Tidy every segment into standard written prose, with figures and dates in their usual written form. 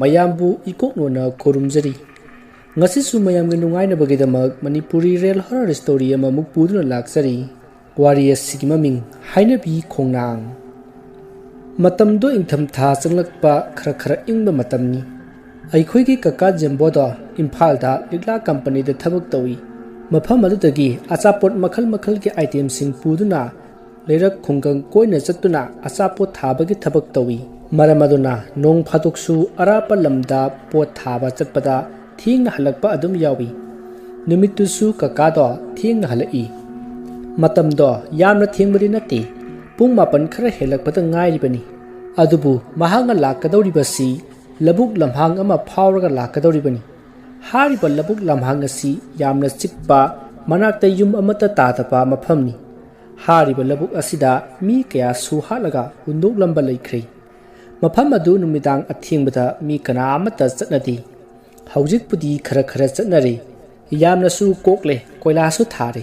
mayambu ikoknona khurumjari ngasisu mayamge nungainabagidamag Manipuri Real Horror Story ama mukpuduna laksari wari asigi maming hainabi khongnang matamdo ingtham tha changlakpa khara khara ingba matamni aikhoigi kaka jemboda Imphal da Ligla company da thabak tawi mafam adudagi achapot makhal makhal ki item sing puduna leirak khunggang koina chatuna achapot thabagi thabak tawi maramaduna nong phaduksu arapa lamda pot thaba chatpada thingna halakpa adum yawi numitusu kaka do thingna halai matamdo yamna thingbari nati pung mapan khara helakpada ngairibani adubu mahanga lakadawribasi labuk lamhang ama phawraga lakadawribani hariba labuk lamhang asi yamna chikpa manakta yum amata tatapa mafamni hariba labuk asida mi kaya suhalaga unduk lamba laikhri mafam adu numidang athingbada mi kana amata chatnadi haujik pudi khara khara chatnare yamna su kokle koila su thare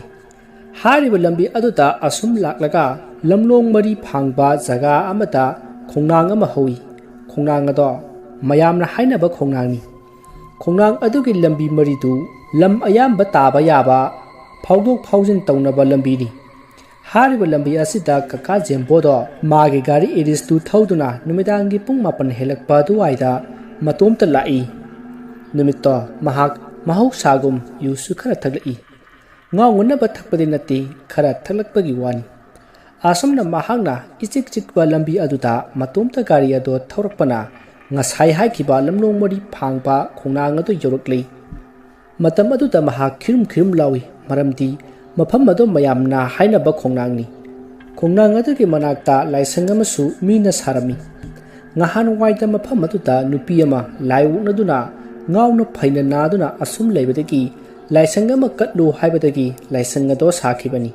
hariba lambi aduda asum laklaga lamlong mari phangba jaga amata khongnang ama howi khongnang ado mayamna hainaba khongnangni khongnang adugi lambi maridu lam ayamba taba yaba phawdok phawjin tawnaba lambi ni hariba lambi asida kaka jembodo magi gari iris tu thauduna numidangi pung mapan helakpa duwaida matomta lai numitto mahak mahok sagum yusu khara thaglai ngawna ba thakpadi nati khara thaglakpagi wani asomna mahangna ichik chikba lambi aduda matomta gari ado thaurakpana ngasai haikiba lamlong mari phangba khongnang adu yorakli matam aduda mahak khirum khirum lawi maramdi mafam ado mayamna hainaba khongnangni khongnang adugi manakta laisang amasu mina sarami ngahan waida mafam aduda nupi ama laiwuknaduna ngawna phaina naduna asum leibadagi laisang ama katlu haibadagi laisang ado sakhibani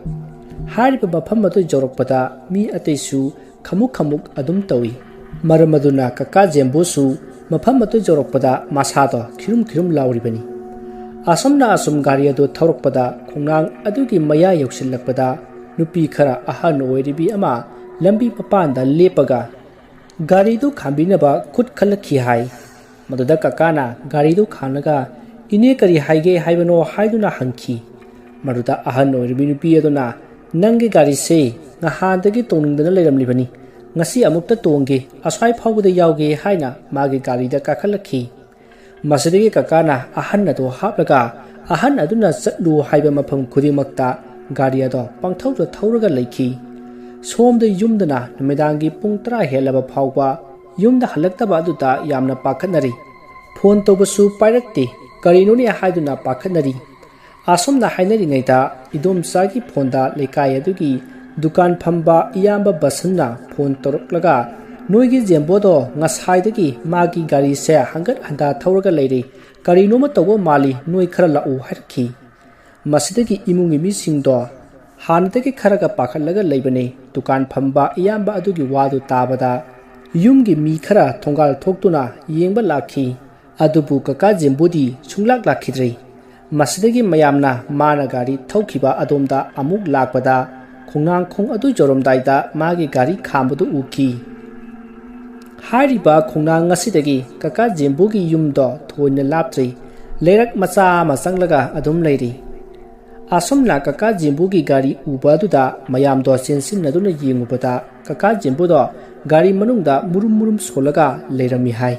hariba mafam adu jorokpada mi ateisu khamuk khamuk adum tawi maramaduna kaka jembosu mafam adu jorokpada masado khirum khirum lauribani asomna asum gari adu thorokpada khongnang adugi maya yoksilakpada nupi khara ahan oiribi ama lambi papanda lepaga gari du khambinaba khut khalakhi hai maduda kakana gari du khanaga ine kari haige haibano haiduna hankhi maduda ahan oiribi nupi aduna nangi gari se ngahandagi toningdana leiramlibani ngasi amukta tongge aswai phawbuda yauge haina magi gari da kakhalakhi masidagi kakana ahan ado haplaga ahan aduna chatlu haiba mafam khudimakta gari ado pangthauda thauraga leikhi somda yumdana numidangi pung 10 helaba phawba yumda halaktaba aduda yamna pakhatnari phone tobasu pairakte karinoni haiduna pakhatnari asomna hainari ngaita idomsagi phonda lekai adugi dukan phamba iyamba basanna phone toroklaga noigi jembodo ngasaidagi magi gari se hangat handa thauraga leire karinoma togo mali noi khara lau harki masidagi imungi mi singdo hanadagi kharaga pakhallaga leibane dukan phamba iyamba adugi wadu tabada yumgi mi khara thongal thoktuna yengba lakhi adubu kaka jembodi sunglak lakhidrei masidagi mayamna mana gari thaukiba adomda amuk lakpada khongnang khong adu joromdaida magi gari khambadu uki hariba khongnang ngasidagi kaka jembugi yumdo thoina laptri leirak macha ma sanglaga adum leiri asomna kaka jembugi gari ubaduda mayamdo sensin naduna yengubada kaka jembudo gari manungda murum murum solaga leirami hai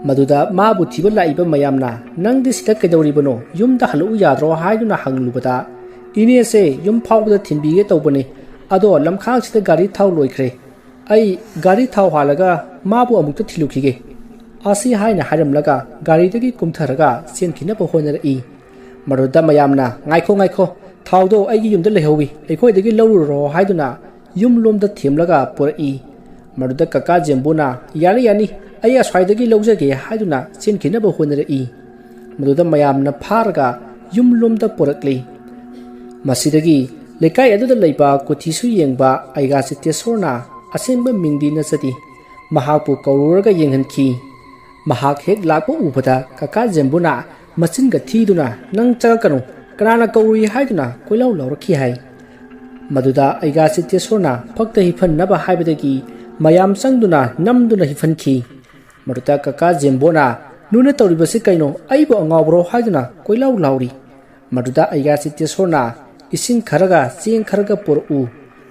maduda mabu thibala iba mayamna nangdi sida kedawribano yumda halu yadro haiduna hanglubada ine se yum phawda thinbige tawbane ado lamkhang sida gari thaw loikhre ai gari thaw halaga mabu amukta thilukhige asi haina haramlaga gari dagi kumtharaga senkhina ba honari maruda mayamna ngaikho ngaikho thawdo aigi yumda lehowi aikoi dagi lawruro haiduna yum lomda thimlaga purai maruda kaka jembuna yani yani ai aswaidagi lawjage haiduna senkhina ba honari maruda mayamna pharga yum lomda purakli masidagi lekai aduda leiba kothisu yengba aiga sityesorna asemba mingdi na sati mahapu kaururaga yenghanki mahak hek lakpo ubada kaka jembuna machinga thiduna nang chakanu kanana kauri haiduna koilaw lawrakhi hai maduda aiga sityesorna phakta hifan naba haibadagi mayam sangduna namduna hifanki Maruta kaka Jembona nuna tauribasi kaino aibo angawbro haiduna koilau lauri maduda aiga sitesona ising kharaga ching kharaga poru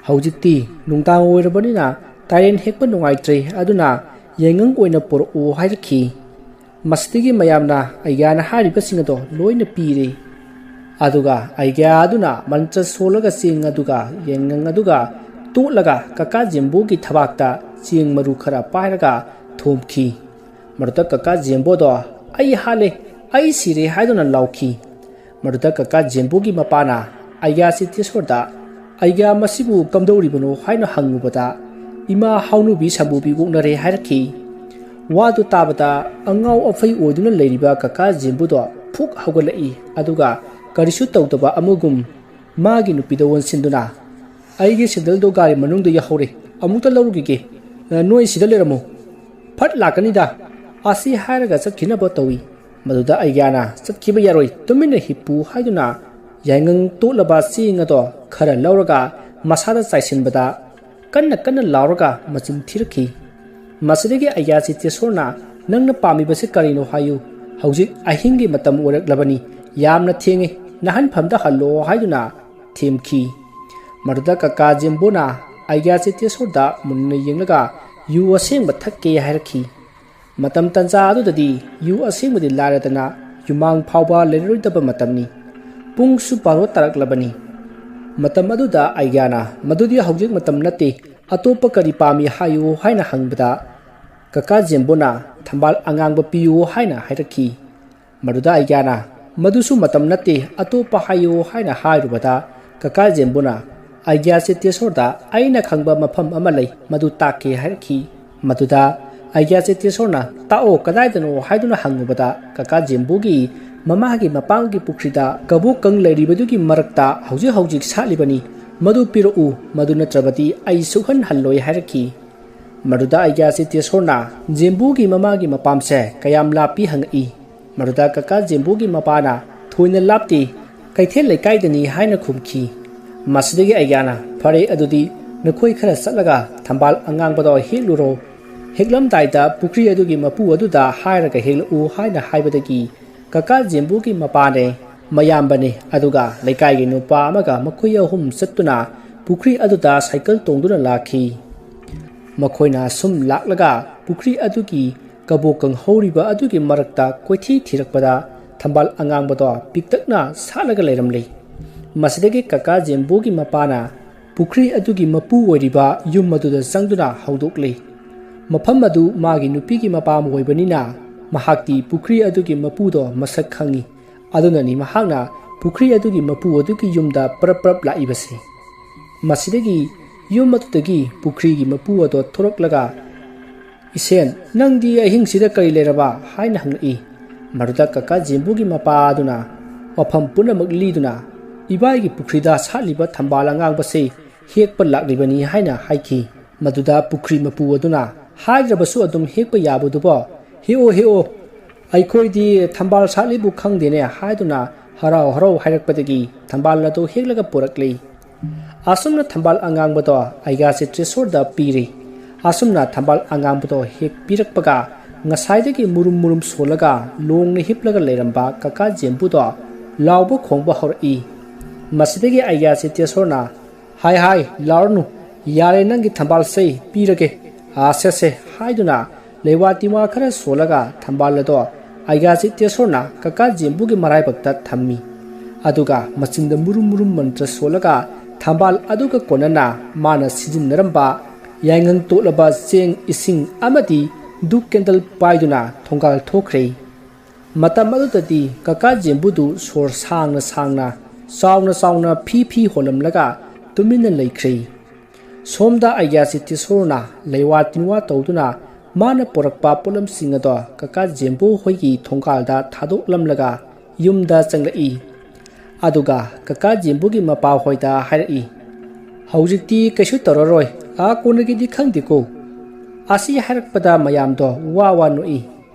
haujikti nungtang oirabanina tairen hekpa nungaitre aduna yengang oina poru hairki mastigi mayamna aiga na hariba singado loina pire aduga aiga aduna mantra solaga sing aduga yengang aduga tulaga kaka Jembo gi thabakta ching maru khara pairaga thomki maruta kaka Jembo do ai hale ai sire haiduna lauki maruta kaka Jembo gi mapana aiga sitesona aiga masibu kamdoribano haina hangubata ima haunu bi sabu bi guknare hairki wadu tabata angau afai oduna leiriba kaka Jembo do phuk haugalai aduga karisu tawtaba amugum magi nupida wonsinduna aigi sindal do gari manung do yahore amuta lawrugi noi sida leramo phat lakani da asi haraga sakhina ba tawi maduda aigana sakhiba yaroi tumina hipu haiduna yangang to laba singa do khara lawraga masada chaisinbada kanna lawraga machin thirki masidegi aiga sitesona nangna pami base karino hayu haujik ahingi matam orak labani yamna thenge nahan phamda hallo haiduna themki maruda kaka Jembona aiga sitesoda munna yenglaga yu aseng bathake hairki matam tanza adudadi yu aseng budi laradana yumang phawba leroidaba matamni pungsu paro taraklabani matam aduda aigana madudi haujik matam nate atopa kari pami hayu haina hangbada kaka Jembona thambal angang piyu haina hairki maruda aigana madusu matam nate atopa hayu haina hairubada kaka Jembona aiga sitesoda aina khangba mafam amalai madu take hairki maduda aiga sitesona tao kadaidano haiduna hangubada kaka Jembo gi mamagi mapangi pukrida kabu kang leiribadugi marakta hauji salibani madu piru madu natrabati ai suhan halloi hairki maduda aiga sitesona Jembo gi mamagi mapamse kayam lapi hangi maduda kaka Jembo gi mapana thoina lapti kaithel leikaidani haina khumki masidegi aigana fare adudi nakoi khara satlaga thambal angang bado heluro heklam daida pukri adugi mapu aduda hairaga helu haina haibadagi kaka Jembo gi mapane mayambane aduga leikai gi nupa amaga makoi ahum sattuna pukri aduda cycle tongduna lakhi makoina sum laklaga pukri adugi kabokang horiba adugi marakta koithi thirakpada thambal angang bado piktakna salaga leiramlei masidegi kaka Jembo gi mapana pukri adugi mapu oiriba yum maduda sangduna haudokle mafam adu magi nupi gi mapam oibanina mahakti pukri adugi mapu do masak khangi adunani mahakna pukri adugi mapu adugi yumda prap laibase masidegi yum matudagi pukri gi mapu ado thoroklaga isen nangdi ahing sida kari leraba haina hangi maruda kaka Jembo gi mapa aduna wafam punamak liduna ibai gi pukrida saliba thambala ngang base hekpa laklibani haina haiki maduda pukri mapu aduna haidrabasu adum hekpa yabuduba heo aikhoi thambal salibu khangdene haiduna harau hairakpadagi thambal lado heklaga porakle asumna thambal angang bado aiga sitresorda piri asumna thambal angang bado hek pirakpaga ngasaidagi murum solaga longna hiplaga leiramba kaka Jembo do lawbo khongba hori masidegi aiga sitesona hai laurnu yare nangi thambal sei pirage asese haiduna lewatiwa khara solaga thambal lado aiga sitesona kaka Jembo gi marai bakta thammi aduga machinda murum mantra solaga thambal aduga konana mana sijinaramba yangang tolaba cheng ising amadi duk kendal paiduna thongal thokre matam adutati kaka Jembo du sor sangna sauna phi holamlaga tumina leikhre somda aiga sitesona leiwatinwa tawduna mana porakpa polam singado kaka Jembo hoigi thongkalda thadoklamlaga yumda changlai aduga kaka Jembo gi mapa hoida hairi haujikti kaisu taroroi a konagi di khangdiko asi harakpada mayamdo wa noi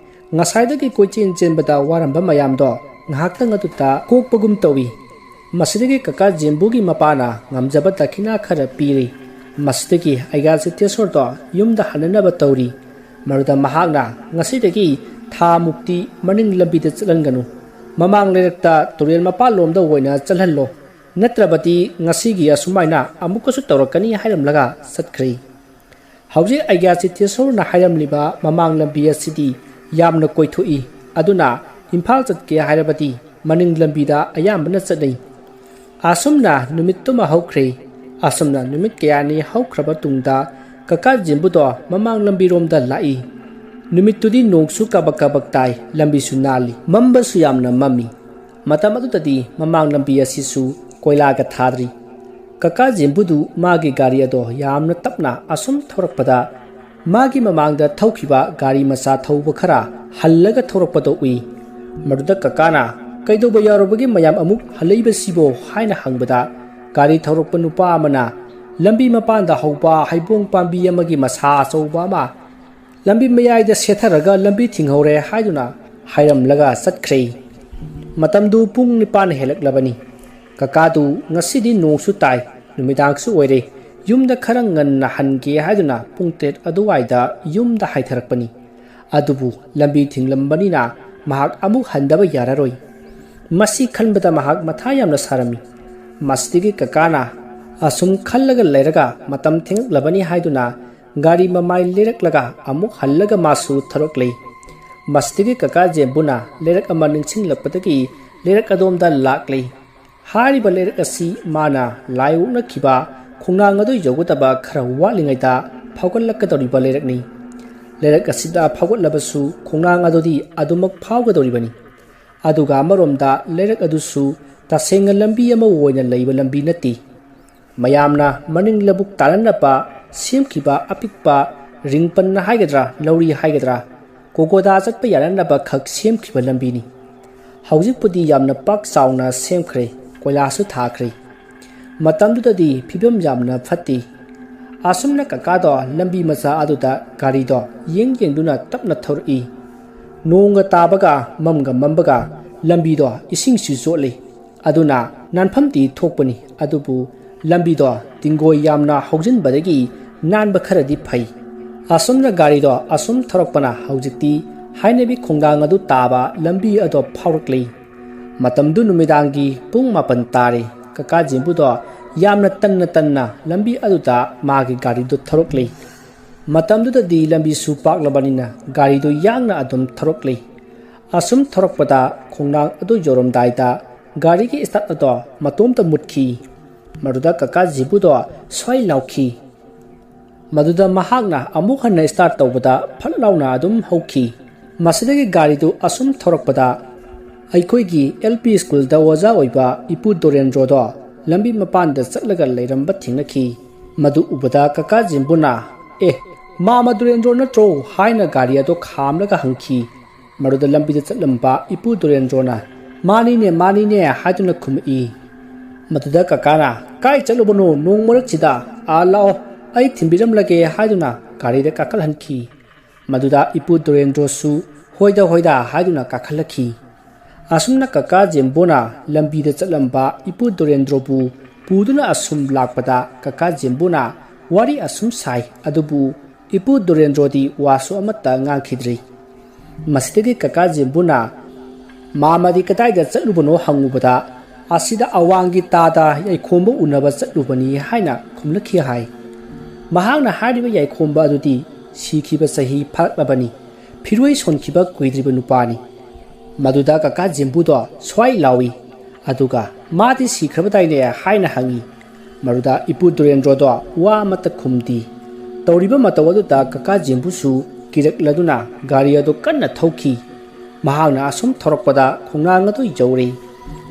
ngasaidagi koichin chenbada waramba mayamdo ngahaktang atuta kokpagum tawi masidegi kaka Jembo gi mapana ngamjaba dakhina khara piri masidegi aiga sitesor do yumda hananaba tawri ꯃꯗꯨꯗ ꯃꯍꯥꯛꯅ ꯉꯁꯤꯗꯒꯤ ꯊꯥ ꯃꯨꯛꯇꯤ ꯃꯅꯤꯡ ꯂꯝꯕꯤꯗ ꯆꯠꯍꯟꯒꯅꯨ, ꯃꯃꯥꯡ ꯂꯩꯔꯛꯇ ꯇꯨꯔꯦꯜ ꯃꯄꯥꯟꯂꯣꯝꯗ ꯑꯣꯏꯅ ꯆꯠꯍꯜꯂꯣ, ꯅꯠꯇ꯭ꯔꯕꯗꯤ ꯉꯁꯤꯒꯤ ꯑꯁꯨꯃꯥꯏꯅ ꯑꯃꯨꯛꯀꯁꯨ ꯇꯧꯔꯛꯀꯅꯤ ꯍꯥꯏꯔꯝꯂꯒ ꯆꯠꯈ꯭ꯔꯦ꯫ ꯍꯧꯖꯤꯛ ꯑꯒ꯭ꯌꯥ ꯆꯤꯇꯦꯁꯣꯔꯅ ꯍꯥꯏꯔꯝꯂꯤꯕ ꯃꯃꯥꯡ ꯂꯝꯕꯤ ꯑꯁꯤꯗꯤ ꯌꯥꯝꯅ ꯀꯣꯏꯊꯣꯛꯏ, ꯑꯗꯨꯅ ꯏꯝꯐꯥꯜ ꯆꯠꯀꯦ ꯍꯥꯏꯔꯕꯗꯤ ꯃꯅꯤꯡ ꯂꯝꯕꯤꯗ ꯑꯌꯥꯝꯕꯅ ꯆꯠꯅꯩ꯫ ꯑꯁꯨꯝꯅ ꯅꯨꯃꯤꯠꯇꯨꯃ ꯍꯧꯈ꯭ꯔꯦ꯫ ꯑꯁꯨꯝꯅ ꯅꯨꯃꯤꯠ ꯀꯌꯥꯅꯤ ꯍꯧꯈ꯭ꯔꯕ ꯇꯨꯡꯗ ꯀꯀꯥ ꯖꯦꯝꯕꯨꯗꯣ ꯃꯃꯥꯡ ꯂꯝꯕꯤꯔꯣꯝꯗ ꯂꯥꯛꯏ꯫ ꯅꯨꯃꯤꯠꯇꯨꯗꯤ ꯅꯣꯡꯁꯨ ꯀꯕꯛ ꯀꯕꯛ ꯇꯥꯏ, ꯂꯝꯕꯤꯁꯨ ꯅꯥꯜꯂꯤ, ꯃꯝꯕꯁꯨ ꯌꯥꯝꯅ ꯃꯝꯃꯤ꯫ ꯃꯇꯝ ꯑꯗꯨꯗꯗꯤ ꯃꯃꯥꯡ ꯂꯝꯕꯤ ꯑꯁꯤꯁꯨ ꯀꯣꯏꯂꯥꯒ ꯊꯥꯗ꯭ꯔꯤ꯫ ꯀꯀꯥ ꯖꯦꯝꯕꯨꯗꯨ ꯃꯥꯒꯤ ꯒꯥꯔꯤ ꯑꯗꯣ ꯌꯥꯝꯅ ꯇꯞꯅ ꯑꯁꯨꯝ ꯊꯧꯔꯛꯄꯗ ꯃꯥꯒꯤ ꯃꯃꯥꯡꯗ ꯊꯧꯈꯤꯕ ꯒꯥꯔꯤ ꯃꯆꯥ ꯊꯧꯕ ꯈꯔ ꯍꯜꯂꯒ ꯊꯧꯔꯛꯄꯗꯣ ꯎꯏ꯫ ꯃꯗꯨꯗ ꯀꯀꯥꯅ ꯀꯩꯗꯧꯕ ꯌꯥꯎꯔꯕꯒꯦ ꯃꯌꯥꯝ ꯑꯃꯨꯛ ꯍꯜꯂꯛꯏꯕꯁꯤꯕꯣ ꯍꯥꯏꯅ ꯍꯪꯕꯗ ꯒꯥꯔꯤ ꯊꯧꯔꯛꯄ ꯅꯨꯄꯥ ꯑꯃꯅ ꯂꯝꯕꯤ ꯃꯄꯥꯟꯗ ꯍꯧꯕ ꯍꯩꯕꯣꯡ ꯄꯥꯝꯕꯤ ꯑꯃꯒꯤ ꯃꯁꯥ ꯑꯆꯧꯕ ꯑꯃ ꯂꯝꯕꯤ ꯃꯌꯥꯏꯗ ꯁꯦꯠꯊꯔꯒ ꯂꯝꯕꯤ ꯊꯤꯡꯍꯧꯔꯦ ꯍꯥꯏꯗꯨꯅ ꯍꯥꯏꯔꯝꯂꯒ ꯆꯠꯈ꯭ꯔꯦ꯫ ꯃꯇꯝꯗꯨ ꯄꯨꯡ 9 ꯍꯦꯜꯂꯛꯂꯕꯅꯤ꯫ ꯀꯀꯥꯗꯨ ꯉꯁꯤꯗꯤ ꯅꯣꯡꯁꯨ ꯇꯥꯏ, ꯅꯨꯃꯤꯗꯥꯡꯁꯨ ꯑꯣꯏꯔꯦ, ꯌꯨꯝꯗ ꯈꯔ ꯉꯟꯅ ꯍꯟꯒꯦ ꯍꯥꯏꯗꯨꯅ ꯄꯨꯡ 3 ꯑꯗꯨꯋꯥꯏꯗ ꯌꯨꯝꯗ ꯍꯥꯏꯊꯔꯛꯄꯅꯤ꯫ ꯑꯗꯨꯕꯨ ꯂꯝꯕꯤ ꯊꯤꯡꯂꯝꯕꯅꯤꯅ ꯃꯍꯥꯛ ꯑꯃꯨꯛ ꯍꯟꯗꯕ ꯌꯥꯔꯔꯣꯏ꯫ ꯃꯁꯤ ꯈꯟꯕꯗ ꯃꯍꯥꯛ ꯃꯊꯥ ꯌꯥꯝꯅ ꯁꯥꯔꯝꯃꯤ꯫ ꯃꯁꯤꯗꯒꯤ ꯀꯀꯥꯅ ꯑꯁꯨꯝ ꯈꯜꯂꯒ ꯂꯩꯔꯒ ꯃꯇꯝ ꯊꯦꯡꯂꯛꯂꯕꯅꯤ ꯍꯥꯏꯗꯨꯅ ꯒꯥꯔꯤ ꯃꯃꯥꯏ ꯂꯩꯔꯛꯂꯒ ꯑꯃꯨꯛ ꯍꯜꯂꯒ ꯃꯥꯁꯨ ꯊꯧꯔꯛꯂꯦ꯫ ꯃꯁꯤꯗꯒꯤ ꯀꯀꯥ ꯖꯦꯝꯕꯨꯅ ꯂꯩꯔꯛ ꯑꯃ ꯅꯤꯡꯁꯤꯡꯂꯛꯄꯗꯒꯤ ꯂꯩꯔꯛ ꯑꯗꯣꯝꯗ ꯂꯥꯛꯂꯦ꯫ ꯍꯥꯏꯔꯤꯕ ꯂꯩꯔꯛ ꯑꯁꯤ ꯃꯥꯅ ꯂꯥꯏ ꯑꯣꯛꯅꯈꯤꯕ ꯈꯣꯡꯅꯥꯡ ꯑꯗꯨ ꯌꯧꯒꯗꯕ ꯈꯔ ꯋꯥꯠꯂꯤꯉꯩꯗ ꯐꯥꯎꯒꯠꯂꯛꯀꯗꯧꯔꯤꯕ ꯂꯩꯔꯛꯅꯤ꯫ ꯂꯩꯔꯛ ꯑꯁꯤꯗ ꯐꯥꯎꯒꯠꯂꯕꯁꯨ ꯈꯣꯡꯅꯥꯡ ꯑꯗꯨꯗꯤ ꯑꯗꯨꯃꯛ ꯐꯥꯎꯒꯗꯧꯔꯤꯕꯅꯤ꯫ ꯑꯗꯨꯒ ꯑꯃꯔꯣꯝꯗ ꯂꯩꯔꯛ ꯑꯗꯨꯁꯨ ꯇꯁꯦꯡꯅ ꯂꯝꯕꯤ ꯑꯃ ꯑꯣꯏꯅ ꯂꯩꯕ ꯂꯝꯕꯤ ꯅꯠꯇꯦ꯫ ꯃꯌꯥꯝꯅ ꯃꯅꯤꯡ ꯂꯧꯕꯨꯛ ꯇꯥꯅꯅꯕ ꯁꯦꯝꯈꯤꯕ ꯑꯄꯤꯛꯄ ꯔꯤꯡꯄꯟ ꯍꯥꯏꯒꯗ꯭ꯔꯥ ꯂꯧꯔꯤ ꯍꯥꯏꯒꯗ꯭ꯔꯥ ꯀꯣꯀꯣꯗꯥ ꯆꯠꯄ ꯌꯥꯅꯅꯕ ꯈꯛ ꯁꯦꯝꯈꯤꯕ ꯂꯝꯕꯤꯅꯤ꯫ ꯍꯧꯖꯤꯛꯄꯨꯗꯤ ꯌꯥꯝꯅ ꯄꯥꯛ ꯆꯥꯎꯅ ꯁꯦꯝꯈ꯭ꯔꯦ, ꯀꯣꯏꯂꯥꯁꯨ ꯊꯥꯈ꯭ꯔꯦ꯫ ꯃꯇꯝꯗꯨꯗꯗꯤ ꯐꯤꯕꯝ ꯌꯥꯝꯅ ꯐꯠꯇꯦ꯫ ꯑꯁꯨꯝꯅ ꯀꯀꯥꯗꯣ ꯂꯝꯕꯤ ꯃꯆꯥ ꯑꯗꯨꯗ ꯒꯥꯔꯤꯗꯣ ꯌꯦꯡꯗꯨꯅ ꯇꯞꯅ ꯊꯧꯔꯛꯏ꯫ ꯅꯣꯡꯒ ꯇꯥꯕꯒ ꯃꯝꯒ ꯃꯝꯕꯒ ꯂꯝꯕꯤꯗꯣ ꯏꯁꯤꯡꯁꯨ ꯆꯣꯠꯂꯤ, ꯑꯗꯨꯅ ꯅꯥꯟꯐꯝꯗꯤ ꯊꯣꯛꯄꯅꯤ, ꯑꯗꯨꯕꯨ ꯂꯝꯕꯤꯗꯣ ꯇꯤꯡꯒꯣꯏ ꯌꯥꯝꯅ ꯍꯧꯖꯤꯟꯕꯗꯒꯤ ꯅꯥꯟꯕ ꯈꯔꯗꯤ ꯐꯩ꯫ ꯑꯁꯨꯝꯅ ꯒꯥꯔꯤꯗꯣ ꯑꯁꯨꯝ ꯊꯧꯔꯛꯄꯅ ꯍꯧꯖꯤꯛꯇꯤ ꯍꯥꯏꯅꯕꯤ ꯈꯣꯡꯅꯥꯡ ꯑꯗꯨ ꯇꯥꯕ ꯂꯝꯕꯤ ꯑꯗꯣ ꯐꯥꯎꯔꯛꯂꯦ꯫ ꯃꯇꯝꯗꯨ ꯅꯨꯃꯤꯗꯥꯡꯒꯤ ꯄꯨꯡ 9 ꯇꯥꯔꯦ꯫ ꯀꯀꯥ ꯖꯦꯝꯕꯨꯗꯣ ꯌꯥꯝꯅ ꯇꯟꯅ ꯂꯝꯕꯤ ꯑꯗꯨꯗ ꯃꯥꯒꯤ ꯒꯥꯔꯤꯗꯨ ꯊꯧꯔꯛꯂꯦ꯫ ꯃꯇꯝꯗꯨꯗꯗꯤ ꯂꯝꯕꯤꯁꯨ ꯄꯥꯛꯂꯕꯅꯤꯅ ꯒꯥꯔꯤꯗꯨ ꯌꯥꯡꯅ ꯑꯗꯨꯝ ꯊꯧꯔꯛꯂꯦ꯫ ꯑꯁꯨꯝ ꯊꯧꯔꯛꯄꯗ ꯈꯣꯡꯅꯥꯡ ꯑꯗꯨ ꯌꯧꯔꯝꯗꯥꯏꯗ ꯒꯥꯔꯤꯒꯤ ꯁ꯭ꯇꯥꯔꯠ ꯑꯗꯣ ꯃꯇꯣꯝꯇ ꯃꯨꯠꯈꯤ꯫ ꯃꯗꯨꯗ ꯀꯀꯥ ꯖꯦꯝꯕꯨꯗꯣ ꯁ꯭ꯋꯥꯏ ꯂꯥꯎꯈꯤ꯫ ꯃꯗꯨꯗ ꯃꯍꯥꯛꯅ ꯑꯃꯨꯛ ꯍꯟꯅ ꯁ꯭ꯇꯥꯔꯠ ꯇꯧꯕꯗ ꯐꯠ ꯂꯥꯎꯅ ꯑꯗꯨꯝ ꯍꯧꯈꯤ꯫ ꯃꯁꯤꯗꯒꯤ ꯒꯥꯔꯤꯗꯨ ꯑꯁꯨꯝ ꯊꯧꯔꯛꯄꯗ ꯑꯩꯈꯣꯏꯒꯤ LP ꯁ꯭ꯀꯨꯜꯗ ꯑꯣꯖꯥ ꯑꯣꯏꯕ ꯏꯄꯨ ꯗꯣꯔꯦꯟꯗ꯭ꯔꯣꯗꯣ ꯂꯝꯕꯤ ꯃꯄꯥꯟꯗ ꯆꯠꯂꯒ ꯂꯩꯔꯝꯕ ꯊꯦꯡꯅꯈꯤ꯫ ꯃꯗꯨ ꯎꯕꯗ ꯀꯀꯥ ꯖꯦꯝꯕꯨꯅ ꯃꯥꯃ ꯗꯣꯔꯦꯟꯗ꯭ꯔꯣ ꯅꯠꯇ꯭ꯔꯣ ꯍꯥꯏꯅ ꯒꯥꯔꯤ ꯑꯗꯣ ꯈꯥꯝꯂꯒ ꯍꯪꯈꯤ꯫ ꯃꯗꯨꯗ ꯂꯝꯕꯤꯗ ꯆꯠꯂꯝꯕ ꯏꯄꯨ ꯗꯣꯔꯦꯟꯗ꯭ꯔꯣꯅ ꯃꯥꯅꯤꯅꯦ ꯃꯥꯅꯤꯅꯦ ꯍꯥꯏꯗꯨꯅ ꯈꯨꯝꯃꯛꯏ꯫ ꯃꯗꯨꯗ ꯀꯀꯥꯅ ꯀꯥꯏ ꯆꯠꯂꯨꯕꯅꯣ ꯅꯣꯡ ꯃꯔꯛꯁꯤꯗ, ꯂꯥꯛꯑꯣ ꯑꯩ ꯊꯤꯟꯕꯤꯔꯝꯂꯒꯦ ꯍꯥꯏꯗꯨꯅ ꯒꯥꯔꯤꯗ ꯀꯥꯈꯠꯍꯟꯈꯤ꯫ ꯃꯗꯨꯗ ꯏꯄꯨ ꯗꯣꯔꯦꯟꯗ꯭ꯔꯣꯁꯨ ꯍꯣꯏꯗ ꯍꯥꯏꯗꯨꯅ ꯀꯥꯈꯠꯂꯛꯈꯤ꯫ ꯑꯁꯨꯝꯅ ꯀꯀꯥ ꯖꯦꯝꯕꯨꯅ ꯂꯝꯕꯤꯗ ꯆꯠꯂꯝꯕ ꯏꯄꯨ ꯗꯣꯔꯦꯟꯗ꯭ꯔꯣꯕꯨ ꯄꯨꯗꯨꯅ ꯑꯁꯨꯝ ꯂꯥꯛꯄꯗ ꯀꯀꯥ ꯖꯦꯝꯕꯨꯅ ꯋꯥꯔꯤ ꯑꯁꯨꯝ ꯁꯥꯏ, ꯑꯗꯨꯕꯨ ꯏꯄꯨ ꯗꯣꯔꯦꯟꯗ꯭ꯔꯣꯗꯤ ꯋꯥꯁꯨ ꯑꯃꯠꯇ ꯉꯥꯡꯈꯤꯗ꯭ꯔꯤ꯫ ꯃꯁꯤꯗꯒꯤ ꯀꯀꯥ ꯖꯦꯝꯕꯨꯅ ꯃꯥꯃꯗꯤ ꯀꯗꯥꯏꯗ ꯆꯠꯂꯨꯕꯅꯣ ꯍꯪꯉꯨꯕꯗ ꯑꯁꯤꯗ ꯑꯋꯥꯡꯒꯤ ꯇꯥꯗ ꯌꯥꯏꯈꯣꯝꯕ ꯎꯅꯕ ꯆꯠꯂꯨꯕꯅꯤ ꯍꯥꯏꯅ ꯈꯨꯝꯂꯛꯈꯤ ꯍꯥꯏ꯫ ꯃꯍꯥꯛꯅ ꯍꯥꯏꯔꯤꯕ ꯌꯥꯏꯈꯣꯝꯕ ꯑꯗꯨꯗꯤ ꯁꯤꯈꯤꯕ ꯆꯍꯤ ꯐꯥꯔꯛꯂꯕꯅꯤ, ꯐꯤꯔꯣꯏ ꯁꯣꯟꯈꯤꯕ ꯀꯨꯏꯗ꯭ꯔꯤꯕ ꯅꯨꯄꯥꯅꯤ꯫ ꯃꯗꯨꯗ ꯀꯀꯥ ꯖꯦꯝꯕꯨꯗꯣ ꯁ꯭ꯋꯥꯏ ꯂꯥꯎꯏ, ꯑꯗꯨꯒ ꯃꯥꯗꯤ ꯁꯤꯈ꯭ꯔꯕꯗꯥꯏꯅꯦ ꯍꯥꯏꯅ ꯍꯪꯉꯤ꯫ ꯃꯗꯨꯗ ꯏꯄꯨ ꯗꯣꯔꯦꯟꯗ꯭ꯔꯣꯗꯣ ꯋꯥ ꯑꯃꯠꯇ ꯈꯨꯝꯗꯤ꯫ ꯇꯧꯔꯤꯕ ꯃꯇꯧ ꯑꯗꯨꯗ ꯀꯀꯥ ꯖꯦꯝꯕꯨꯁꯨ ꯀꯤꯔꯛꯂꯗꯨꯅ ꯒꯥꯔꯤ ꯑꯗꯨ ꯀꯟꯅ ꯊꯧꯈꯤ꯫ ꯃꯍꯥꯛꯅ ꯑꯁꯨꯝ ꯊꯧꯔꯛꯄꯗ ꯈꯣꯡꯅꯥꯡ ꯑꯗꯨ ꯌꯧꯔꯦ꯫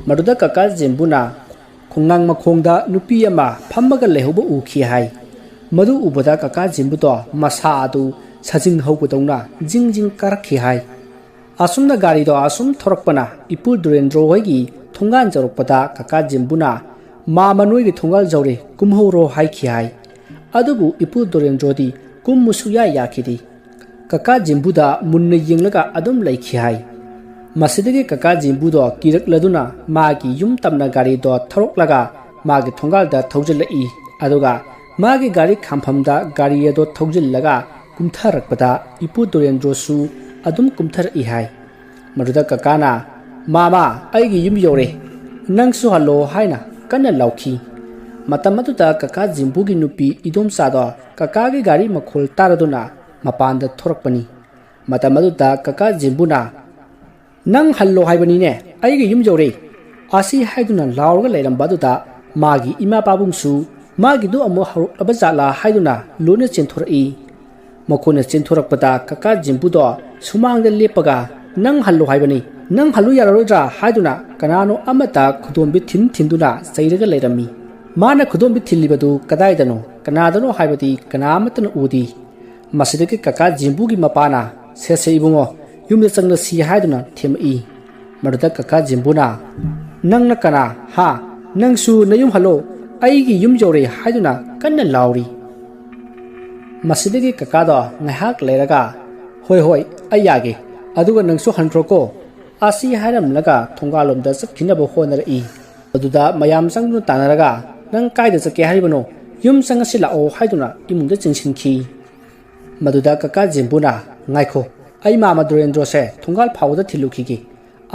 ꯃꯗꯨꯗ ꯀꯀꯥ ꯖꯦꯝꯕꯨꯅ ꯈꯣꯡꯅꯥꯡ ꯃꯈꯣꯡꯗ ꯅꯨꯄꯤ ꯑꯃ ꯐꯝꯃꯒ ꯂꯩꯍꯧꯕ ꯎꯈꯤ ꯍꯥꯏ꯫ ꯃꯗꯨ ꯎꯕꯗ ꯀꯀꯥ ꯖꯦꯝꯕꯨꯗꯣ ꯃꯁꯥ ꯑꯗꯨ ꯁꯥꯖꯤꯡ ꯍꯧꯕꯗꯧꯅ ꯖꯤꯡ ꯀꯥꯔꯛꯈꯤ ꯍꯥꯏ꯫ ꯑꯁꯨꯝꯅ ꯒꯥꯔꯤꯗꯣ ꯑꯁꯨꯝ ꯊꯧꯔꯛꯄꯅ ꯏꯄꯨ ꯗꯣꯔꯦꯟꯗ꯭ꯔꯣ ꯍꯣꯏꯒꯤ ꯊꯣꯡꯒꯥꯟ ꯌꯧꯔꯛꯄꯗ ꯀꯀꯥ ꯖꯦꯝꯕꯨꯅ ꯃꯥꯃ ꯅꯣꯏꯒꯤ ꯊꯣꯡꯒꯥꯜ ꯌꯧꯔꯦ ꯀꯨꯝꯍꯧꯔꯣ ꯍꯥꯏꯈꯤ ꯍꯥꯏ꯫ ꯑꯗꯨꯕꯨ ꯏꯄꯨ ꯗꯣꯔꯦꯟꯗ꯭ꯔꯣꯗꯤ ꯀꯨꯝꯃꯨ ꯁꯨꯛꯌꯥ ꯌꯥꯈꯤꯗꯦ꯫ ꯀꯀꯥ ꯖꯦꯝꯕꯨꯗ ꯃꯨꯟꯅ ꯌꯦꯡꯂꯒ ꯑꯗꯨꯝ ꯂꯩꯈꯤ ꯍꯥꯏ꯫ ꯃꯁꯤꯗꯒꯤ ꯀꯀꯥ ꯖꯦꯝꯕꯨꯗꯣ ꯀꯤꯔꯛꯂꯗꯨꯅ ꯃꯥꯒꯤ ꯌꯨꯝ ꯇꯝꯅ ꯒꯥꯔꯤꯗꯣ ꯊꯧꯔꯛꯂꯒ ꯃꯥꯒꯤ ꯊꯣꯡꯒꯥꯜꯗ ꯊꯧꯖꯤꯜꯂꯛꯏ, ꯑꯗꯨꯒ ꯃꯥꯒꯤ ꯒꯥꯔꯤ ꯈꯥꯝꯐꯝꯗ ꯒꯥꯔꯤ ꯑꯗꯣ ꯊꯧꯖꯤꯜꯂꯒ ꯀꯨꯝꯊꯔꯛꯄꯗ ꯏꯄꯨ ꯗꯣꯔꯦꯟꯗ꯭ꯔꯣꯁꯨ ꯑꯗꯨꯝ ꯀꯨꯝꯊꯔꯛꯏ ꯍꯥꯏ꯫ ꯃꯗꯨꯗ ꯀꯀꯥꯅ "ꯃꯥꯃꯥ ꯑꯩꯒꯤ ꯌꯨꯝ ꯌꯧꯔꯦ, ꯅꯪꯁꯨ ꯍꯜꯂꯣ" ꯍꯥꯏꯅ ꯀꯟꯅ ꯂꯥꯎꯈꯤ꯫ ꯃꯇꯝ ꯑꯗꯨꯗ ꯀꯀꯥ ꯖꯤꯝꯕꯨꯒꯤ ꯅꯨꯄꯤ ꯏꯗꯣꯝꯆꯥꯗꯣ ꯀꯀꯥꯒꯤ ꯒꯥꯔꯤ ꯃꯈꯣꯜ ꯇꯥꯔꯗꯨꯅ ꯃꯄꯥꯟꯗ ꯊꯣꯔꯛꯄꯅꯤ꯫ ꯃꯇꯝ ꯑꯗꯨꯗ ꯀꯀꯥ ꯖꯤꯝꯕꯨꯅ "ꯅꯪ ꯍꯜꯂꯣ ꯍꯥꯏꯕꯅꯤꯅꯦ, ꯑꯩꯒꯤ ꯌꯨꯝ ꯌꯧꯔꯦ" ꯑꯁꯤ ꯍꯥꯏꯗꯨꯅ ꯂꯥꯎꯔꯒ ꯂꯩꯔꯝꯕ ꯑꯗꯨꯗ ꯃꯥꯒꯤ ꯏꯃꯥ ꯄꯥꯕꯨꯡꯁꯨ ꯃꯥꯒꯤꯗꯨ ꯑꯃꯨꯛ ꯍꯧꯔꯛꯂꯕ ꯖꯥꯠꯂꯥ ꯍꯥꯏꯗꯨꯅ ꯂꯣꯏꯅ ꯆꯦꯟꯊꯣꯔꯛꯏ꯫ ꯃꯈꯣꯏꯅ ꯆꯦꯟꯊꯣꯔꯛꯄꯗ ꯀꯀꯥ ꯖꯤꯝꯕꯨꯗꯣ ꯁꯨꯃꯥꯡꯗ ꯂꯦꯞꯄꯒ "ꯅꯪ ꯍꯜꯂꯣ ꯍꯥꯏꯕꯅꯤ, ꯅꯪ ꯍꯜꯂꯨ ꯌꯥꯔꯔꯣꯏꯗ꯭ꯔꯥ" ꯍꯥꯏꯗꯨꯅ ꯀꯅꯥꯅꯣ ꯑꯃꯠꯇ ꯈꯨꯗꯣꯝꯕꯤ ꯊꯤꯟꯗꯨꯅ ꯆꯩꯔꯒ ꯂꯩꯔꯝꯃꯤ꯫ ꯃꯥꯅ ꯈꯨꯗꯣꯝꯕꯤ ꯊꯤꯜꯂꯤꯕꯗꯨ ꯀꯗꯥꯏꯗꯅꯣ, ꯀꯅꯥꯗꯅꯣ ꯍꯥꯏꯕꯗꯤ ꯀꯅꯥ ꯑꯃꯠꯇꯅ ꯎꯗꯦ꯫ ꯃꯁꯤꯗꯒꯤ ꯀꯀꯥ ꯖꯤꯝꯕꯨꯒꯤ ꯃꯄꯥꯅ "ꯁꯦ ꯏꯕꯨꯡꯉꯣ, ꯌꯨꯝꯗ ꯆꯪꯂꯁꯤ" ꯍꯥꯏꯗꯨꯅ ꯊꯦꯝꯃꯛꯏ꯫ ꯃꯗꯨꯗ ꯀꯀꯥ ꯖꯤꯝꯕꯨꯅ "ꯅꯪꯅ ꯀꯅꯥ? ꯍꯥ, ꯅꯪꯁꯨ ꯅꯌꯨꯝ ꯍꯜꯂꯣ, ꯑꯩꯒꯤ ꯌꯨꯝ ꯌꯧꯔꯦ" ꯍꯥꯏꯗꯨꯅ ꯀꯟꯅ ꯂꯥꯎꯔꯤ꯫ ꯃꯁꯤꯗꯒꯤ ꯀꯀꯥꯗꯣ ꯉꯥꯏꯍꯥꯛ ꯂꯩꯔꯒ "ꯍꯣꯏ ꯑꯩ ꯌꯥꯒꯦ, ꯑꯗꯨꯒ ꯅꯪꯁꯨ ꯍꯟꯈ꯭ꯔꯣꯀꯣ" ꯑꯁꯤ ꯍꯥꯏꯔꯝꯂꯒ ꯊꯣꯡꯒꯥꯜꯂꯣꯝꯗ ꯆꯠꯈꯤꯅꯕ ꯍꯣꯠꯅꯔꯛꯏ꯫ ꯑꯗꯨꯗ ꯃꯌꯥꯝ ꯆꯪꯗꯨꯅ ꯇꯥꯟꯅꯔꯒ "ꯅꯪ ꯀꯥꯏꯗ ꯆꯠꯀꯦ ꯍꯥꯏꯔꯤꯕꯅꯣ? ꯌꯨꯝ ꯆꯪꯉꯁꯤ ꯂꯥꯛꯑꯣ" ꯍꯥꯏꯗꯨꯅ ꯏꯃꯨꯡꯗ ꯆꯤꯡꯁꯤꯟꯈꯤ꯫ ꯃꯗꯨꯗ ꯀꯀꯥ ꯖꯤꯝꯕꯨꯅ "ꯉꯥꯏꯈꯣ, ꯑꯩ ꯃꯥꯃ ꯗꯣꯔꯦꯟꯗ꯭ꯔꯣꯁꯦ ꯊꯣꯡꯒꯥꯜ ꯐꯥꯎꯕꯗ ꯊꯤꯜꯂꯨꯈꯤꯒꯦ"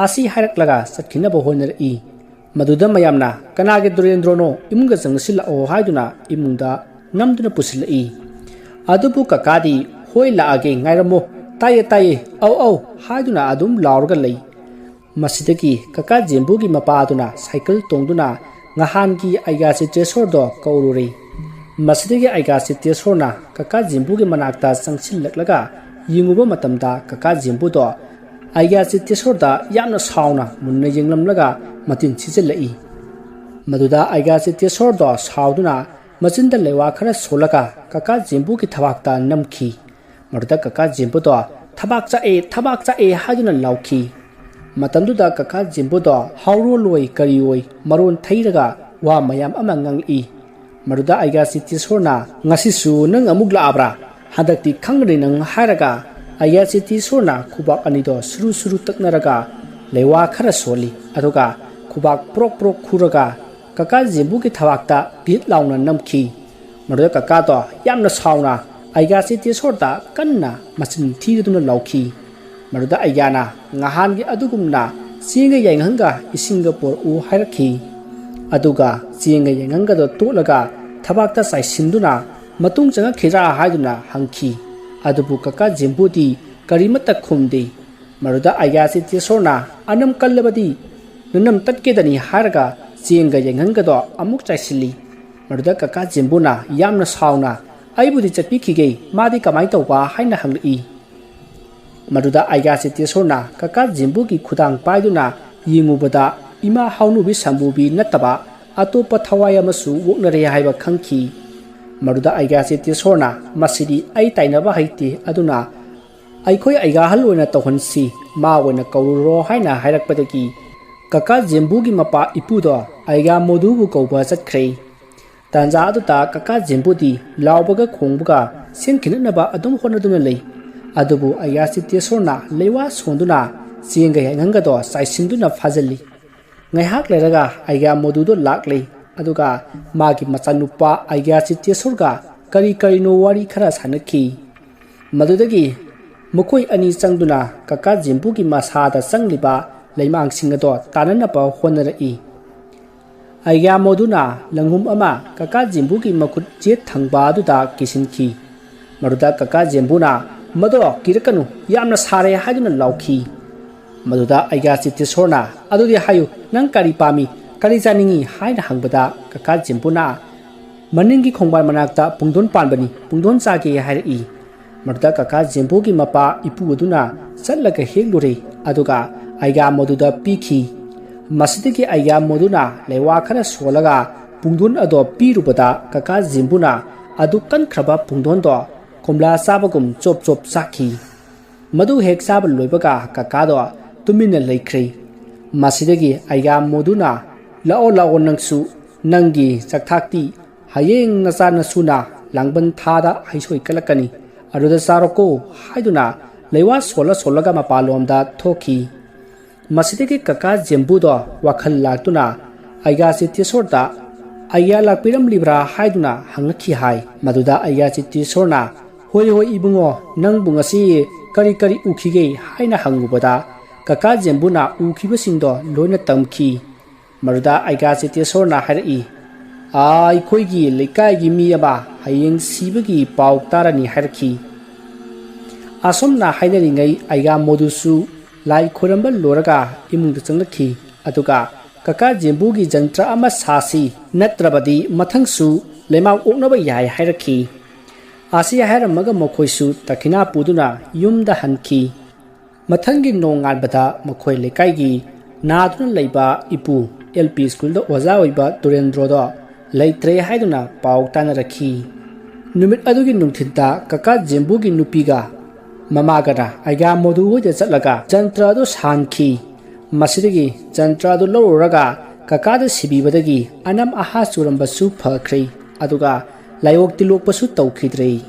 ꯑꯁꯤ ꯍꯥꯏꯔꯛꯂꯒ ꯆꯠꯈꯤꯅꯕ ꯍꯣꯠꯅꯔꯛꯏ꯫ ꯃꯗꯨꯗ ꯃꯌꯥꯝꯅ "ꯀꯅꯥꯒꯤ ꯗꯣꯔꯦꯟꯗ꯭ꯔꯣꯅꯣ, ꯏꯃꯨꯡꯒ ꯆꯪꯉꯁꯤ ꯂꯥꯛꯑꯣ" ꯍꯥꯏꯗꯨꯅ ꯏꯃꯨꯡꯗ ꯅꯝꯗꯨꯅ ꯄꯨꯁꯤꯜꯂꯛꯏ꯫ ꯑꯗꯨꯕꯨ ꯀꯀꯥꯗꯤ "ꯍꯣꯏ ꯂꯥꯛꯑꯒꯦ, ꯉꯥꯏꯔꯝꯃꯣ, ꯇꯥꯏꯌꯦ, ꯑꯧ" ꯍꯥꯏꯗꯨꯅ ꯑꯗꯨꯝ ꯂꯥꯎꯔꯒ ꯂꯩ꯫ ꯃꯁꯤꯗꯒꯤ ꯀꯀꯥ ꯖꯤꯝꯕꯨꯒꯤ ꯃꯄꯥ ꯑꯗꯨꯅ ꯁꯥꯏꯀꯜ ꯇꯣꯡꯗꯨꯅ ꯉꯍꯥꯟꯒꯤ ꯑꯩꯒꯥ ꯆꯤꯇꯦꯁꯣꯔꯗꯣ ꯀꯧꯔꯨꯔꯦ꯫ ꯃꯁꯤꯗꯒꯤ ꯑꯩꯒꯥ ꯆꯤꯇꯦꯁꯣꯔꯅ ꯀꯀꯥ ꯖꯤꯝꯕꯨꯒꯤ ꯃꯅꯥꯛꯇ ꯆꯪꯁꯤꯜꯂꯛꯂꯒ ꯌꯦꯡꯉꯨꯕ ꯃꯇꯝꯗ ꯀꯀꯥ ꯖꯤꯝꯕꯨꯗꯣ ꯑꯩꯒꯥ ꯆꯤꯇꯦꯁꯣꯔꯗ ꯌꯥꯝꯅ ꯁꯥꯎꯅ ꯃꯨꯟꯅ ꯌꯦꯡꯂꯝꯂꯒ ꯃꯇꯤꯟ ꯁꯤꯖꯤꯜꯂꯛꯏ꯫ ꯃꯗꯨꯗ ꯑꯩꯒꯥ ꯆꯤꯇꯦꯁꯣꯔꯗꯣ ꯁꯥꯎꯗꯨꯅ ꯃꯆꯤꯟꯗ ꯂꯩꯋꯥ ꯈꯔ ꯁꯣꯜꯂꯒ ꯀꯀꯥ ꯖꯤꯝꯕꯨꯒꯤ ꯊꯕꯥꯛꯇ ꯅꯝꯈꯤ꯫ ꯃꯗꯨꯗ ꯀꯀꯥ ꯖꯤꯝꯕꯨꯗꯣ ꯊꯕꯥꯛ ꯆꯥꯛꯑꯦ" ꯍꯥꯏꯗꯨꯅ ꯂꯥꯎꯈꯤ꯫ ꯃꯇꯝꯗꯨꯗ ꯀꯀꯥ ꯖꯤꯝꯕꯨꯗꯣ ꯍꯥꯎꯔꯣꯜꯂꯣꯏ ꯀꯔꯤꯑꯣꯏ ꯃꯔꯣꯟ ꯊꯩꯔꯒ ꯋꯥ ꯃꯌꯥꯝ ꯑꯃ ꯉꯥꯡꯂꯛꯏ꯫ ꯃꯗꯨꯗ ꯑꯩꯒꯥ ꯆꯤꯇꯦꯁꯣꯔꯅ "ꯉꯁꯤꯁꯨ ꯅꯪ ꯑꯃꯨꯛ ꯂꯥꯛꯑꯕ꯭ꯔꯥ? ꯍꯟꯗꯛꯇꯤ ꯈꯪꯒꯅꯤ ꯅꯪ" ꯍꯥꯏꯔꯒ ꯑꯩꯒꯥ ꯆꯤꯇꯦꯁꯣꯔꯅ ꯈꯨꯕꯥꯛ ꯑꯅꯤꯗꯣ ꯁꯨꯔꯨ ꯇꯛꯅꯔꯒ ꯂꯩꯋꯥ ꯈꯔ ꯁꯣꯜꯂꯤ꯫ ꯑꯗꯨꯒ ꯈꯨꯕꯥꯛ ꯄ꯭ꯔꯣꯛ ꯈꯨꯔꯒ ꯀꯀꯥ ꯖꯤꯝꯕꯨꯒꯤ ꯊꯕꯥꯛꯇ ꯚꯤꯠ ꯂꯥꯎꯅ ꯅꯝꯈꯤ꯫ ꯃꯗꯨꯗ ꯀꯀꯥꯗꯣ ꯌꯥꯝꯅ ꯁꯥꯎꯅ ꯑꯩꯒꯥ ꯆꯤꯇꯦꯁꯣꯔꯗ ꯀꯟꯅ ꯃꯆꯤꯟ ꯊꯤꯗꯨꯅ ꯂꯥꯎꯈꯤ꯫ ꯃꯗꯨꯗ ꯑꯩꯒꯥꯅ "ꯉꯍꯥꯟꯒꯤ ꯑꯗꯨꯒꯨꯝꯅ ꯆꯦꯡꯒ ꯌꯥꯏꯉꯪꯒ ꯏꯁꯤꯡꯒ ꯄꯣꯔꯛꯎ" ꯍꯥꯏꯔꯛꯈꯤ꯫ ꯑꯗꯨꯒ ꯆꯦꯡꯒ ꯌꯥꯏꯉꯪꯒꯗꯣ ꯇꯣꯠꯂꯒ ꯊꯕꯥꯛꯇ ꯆꯥꯏꯁꯤꯟꯗꯨꯅ "ꯃꯇꯨꯡ ꯆꯪꯉꯛꯈꯤꯗ꯭ꯔꯥ" ꯍꯥꯏꯗꯨꯅ ꯍꯪꯈꯤ꯫ ꯑꯗꯨꯕꯨ ꯀꯀꯥ ꯖꯤꯝꯕꯨꯗꯤ ꯀꯔꯤꯃꯠꯇ ꯈꯨꯝꯗꯦ꯫ ꯃꯗꯨꯗ ꯑꯩꯒꯥ ꯆꯤꯇꯦꯁꯣꯔꯅ "ꯑꯅꯝ ꯀꯜꯂꯕꯗꯤ ꯅꯅꯝ ꯇꯠꯀꯦꯗꯅꯤ" ꯍꯥꯏꯔꯒ ꯆꯦꯡꯒ ꯌꯥꯏꯉꯪꯒꯗꯣ ꯑꯃꯨꯛ ꯆꯥꯏꯁꯤꯜꯂꯤ꯫ ꯃꯗꯨꯗ ꯀꯀꯥ ꯖꯤꯝꯕꯨꯅ ꯌꯥꯝꯅ ꯁꯥꯎꯅ "ꯑꯩꯕꯨꯗꯤ ꯆꯠꯄꯤꯈꯤꯒꯦ, ꯃꯥꯗꯤ ꯀꯃꯥꯏꯅ ꯇꯧꯕ" ꯍꯥꯏꯅ ꯍꯪꯂꯛꯏ꯫ ꯃꯗꯨꯗ ꯑꯩꯒꯥ ꯆꯤꯇꯦꯁꯣꯔꯅ ꯀꯀꯥ ꯖꯤꯝꯕꯨꯒꯤ ꯈꯨꯗꯥꯡ ꯄꯥꯏꯗꯨꯅ ꯌꯦꯡꯉꯨꯕꯗ ꯏꯃꯥ ꯍꯥꯎꯅꯨꯕꯤ ꯁꯝꯕꯨꯕꯤ ꯅꯠꯇꯕ ꯑꯇꯣꯞꯄ ꯊꯋꯥꯏ ꯑꯃꯁꯨ ꯑꯣꯛꯅꯔꯦ ꯍꯥꯏꯕ ꯈꯪꯈꯤ꯫ ꯃꯗꯨꯗ ꯑꯩꯒꯥ ꯆꯤꯇꯦꯁꯣꯔꯅ "ꯃꯁꯤꯗꯤ ꯑꯩ ꯇꯥꯏꯅꯕ ꯍꯩꯇꯦ, ꯑꯗꯨꯅ ꯑꯩꯈꯣꯏ ꯑꯩꯒꯥꯍꯜ ꯑꯣꯏꯅ ꯇꯧꯍꯟꯁꯤ, ꯃꯥ ꯑꯣꯏꯅ ꯀꯧꯔꯨꯔꯣ" ꯍꯥꯏꯅ ꯍꯥꯏꯔꯛꯄꯗꯒꯤ ꯀꯀꯥ ꯖꯤꯝꯕꯨꯒꯤ ꯃꯄꯥ ꯏꯄꯨꯗꯣ ꯑꯩꯒꯥ ꯃꯣꯗꯨꯕꯨ ꯀꯧꯕ ꯆꯠꯈ꯭ꯔꯦ꯫ ꯇꯥꯟꯖꯥ ꯑꯗꯨꯗ ꯀꯀꯥ ꯖꯤꯝꯕꯨꯗꯤ ꯂꯥꯎꯕꯒ ꯈꯣꯡꯕꯒ ꯁꯦꯟꯈꯤꯅꯅꯕ ꯑꯗꯨꯝ ꯍꯣꯠꯅꯗꯨꯅ ꯂꯩ꯫ ꯑꯗꯨꯕꯨ ꯑꯩꯒꯥ ꯆꯤꯇꯦꯁꯣꯔꯅ ꯂꯩꯋꯥ ꯁꯣꯟꯗꯨꯅ ꯆꯦꯡꯒ ꯌꯥꯏꯉꯪꯒꯗꯣ ꯆꯥꯏꯁꯤꯟꯗꯨꯅ ꯐꯥꯖꯤꯜꯂꯤ꯫ ꯉꯥꯏꯍꯥꯛ ꯂꯩꯔꯒ ꯑꯩꯒꯥ ꯃꯣꯗꯨꯗꯣ ꯂꯥꯛꯂꯦ꯫ ꯑꯗꯨꯒ ꯃꯥꯒꯤ ꯃꯆꯥꯅꯨꯄꯥ ꯑꯩꯒꯥ ꯆꯤꯇꯦꯁꯣꯔꯒ ꯀꯔꯤꯅꯣ ꯋꯥꯔꯤ ꯈꯔ ꯁꯥꯟꯅꯈꯤ꯫ ꯃꯗꯨꯗꯒꯤ ꯃꯈꯣꯏ ꯑꯅꯤ ꯆꯪꯗꯨꯅ ꯀꯀꯥ ꯖꯤꯝꯕꯨꯒꯤ ꯃꯁꯥꯗ ꯆꯪꯂꯤꯕ ꯂꯩꯃꯥꯡꯁꯤꯡ ꯑꯗꯣ ꯇꯥꯟꯅꯅꯕ ꯍꯣꯠꯅꯔꯛꯏ꯫ ꯑꯩꯒꯥ ꯃꯣꯗꯨꯅ ꯂꯪꯍꯨꯝ ꯑꯃ ꯀꯀꯥ ꯖꯤꯝꯕꯨꯒꯤ ꯃꯈꯨꯠ ꯌꯦꯠ ꯊꯪꯕ ꯑꯗꯨꯗ ꯀꯤꯁꯤꯟꯈꯤ꯫ ꯃꯗꯨꯗ ꯀꯀꯥ ꯖꯤꯝꯕꯨꯅ "ꯃꯗꯣ ꯀꯤꯔꯛꯀꯅꯨ, ꯌꯥꯝꯅ ꯁꯥꯔꯦ" ꯍꯥꯏꯗꯨꯅ ꯂꯥꯎꯈꯤ꯫ ꯃꯗꯨꯗ ꯑꯩꯒꯥ ꯆꯤꯇꯦꯁꯣꯔꯅ "ꯑꯗꯨꯗꯤ ꯍꯥꯏꯌꯨ, ꯅꯪ ꯀꯔꯤ ꯄꯥꯝꯃꯤ, ꯀꯔꯤ ꯆꯥꯅꯤꯡꯉꯤ" ꯍꯥꯏꯅ ꯍꯪꯕꯗ ꯀꯀꯥ ꯖꯤꯝꯕꯨꯅ "ꯃꯅꯤꯡꯒꯤ ꯈꯣꯡꯕꯥꯟ ꯃꯅꯥꯛꯇ ꯄꯨꯡꯗꯣꯟ ꯄꯥꯟꯕꯅꯤ, ꯄꯨꯡꯗꯣꯟ ꯆꯥꯒꯦ" ꯍꯥꯏꯔꯛꯏ꯫ ꯃꯗꯨꯗ ꯀꯀꯥ ꯖꯤꯝꯕꯨꯒꯤ ꯃꯄꯥ ꯏꯄꯨ ꯑꯗꯨꯅ ꯆꯠꯂꯒ ꯍꯦꯛꯂꯨꯔꯦ꯫ ꯑꯗꯨꯒ ꯑꯩꯒꯥ ꯃꯣꯗꯨꯗ ꯄꯤꯈꯤ꯫ ꯃꯁꯤꯗꯒꯤ ꯑꯩꯒꯥ ꯃꯣꯗꯨꯅ ꯂꯩꯋꯥ ꯈꯔ ꯁꯣꯜꯂꯒ ꯄꯨꯡꯗꯣꯟ ꯑꯗꯣ ꯄꯤꯔꯨꯕꯗ ꯀꯀꯥ ꯖꯤꯝꯕꯨꯅ ꯑꯗꯨ ꯀꯟꯈ꯭ꯔꯕ ꯄꯨꯡꯗꯣꯟꯗꯣ ꯀꯣꯝꯂꯥ ꯆꯥꯕꯒꯨꯝ ꯆꯣꯞ ꯆꯥꯈꯤ꯫ ꯃꯗꯨ ꯍꯦꯛ ꯆꯥꯕ ꯂꯣꯏꯕꯒ ꯀꯀꯥꯗꯣ ꯇꯨꯃꯤꯟꯅ ꯂꯩꯈ꯭ꯔꯦ꯫ ꯃꯁꯤꯗꯒꯤ ꯑꯩꯒꯥ ꯃꯣꯗꯨꯅ ꯂꯥꯛꯑꯣ ꯅꯪꯁꯨ, ꯅꯪꯒꯤ ꯆꯥꯛꯊꯥꯛꯇꯤ ꯍꯌꯦꯡ ꯅꯆꯥ ꯅꯁꯨꯅ ꯂꯥꯡꯕꯟ ꯊꯥꯗ ꯍꯩꯁꯣꯏ ꯀꯠꯂꯛꯀꯅꯤ, ꯑꯗꯨꯗ ꯆꯥꯔꯣꯀꯣ" ꯍꯥꯏꯗꯨꯅ ꯂꯩꯋꯥ ꯁꯣꯜꯂꯒ ꯃꯄꯥꯟꯂꯣꯝꯗ ꯊꯣꯛꯈꯤ꯫ ꯃꯁꯤꯗꯒꯤ ꯀꯀꯥ ꯖꯤꯝꯕꯨꯗꯣ ꯋꯥꯈꯜ ꯂꯥꯛꯇꯨꯅ ꯑꯩꯒꯥ ꯆꯤꯇꯦꯁꯣꯔꯗ "ꯑꯩꯒꯥ ꯂꯥꯛꯄꯤꯔꯝꯂꯤꯕ꯭ꯔꯥ" ꯍꯥꯏꯗꯨꯅ ꯍꯪꯂꯛꯈꯤ ꯍꯥꯏ꯫ ꯃꯗꯨꯗ ꯑꯩꯒꯥ ꯆꯤꯇꯦꯁꯣꯔꯅ Hoi hoi ibungo nang bunga si kari kari ukhige haina hangubada kaka jembuna ukhibasingdo loina tamki maruda aiga chete sorna harai ai khoigi lekai gi mi aba hayeng sibagi pau tarani harki asomna hainari ngai aiga modusu lai khoramba loraga imungda changlakhi aduga kaka jembu gi jantra ama sasi natrabadi mathangsu lemau oknaba yai hairaki asi hairamaga mokhoisu takhina puduna yumda hanki mathangi nongan bada mokhoi lekai gi naduna leiba ipu LP school da oza oiba Turendro da leitre haiduna pau tanaraki numit adugi nungthinta kaka jembu gi nupiga mamagara aiga modu hoja chatlaga jantra do sanki masidagi jantra do lororaga kaka da sibibadagi anam aha churambasu phakhri aduga layok tilokpasu tawkhidrei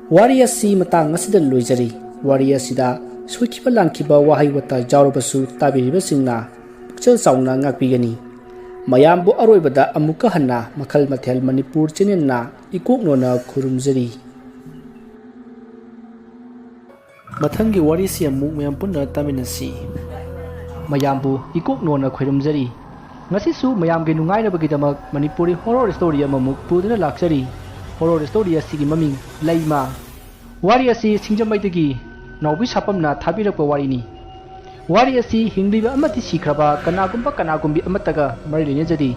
wariya si matang asida loijari wariya sida suikiba langkiba wahai wata jawrabasu tabiriba singna pukchal sauna ngakpigani mayambu aroibada amuka hanna makhal mathel Manipur chenenna ikoknona khurumjari mathanggi wari si amuk mayam punna taminasi mayambu ikoknona khurumjari ngasi su mayamge nungai na bagidamak Manipuri horror story amamuk puduna laksari horror story asigi maming laima wari asi singjamaidagi naubi sapamna thabirakpa warini wari asi hingliba amati sikraba kanagumbi amataga marilene jadi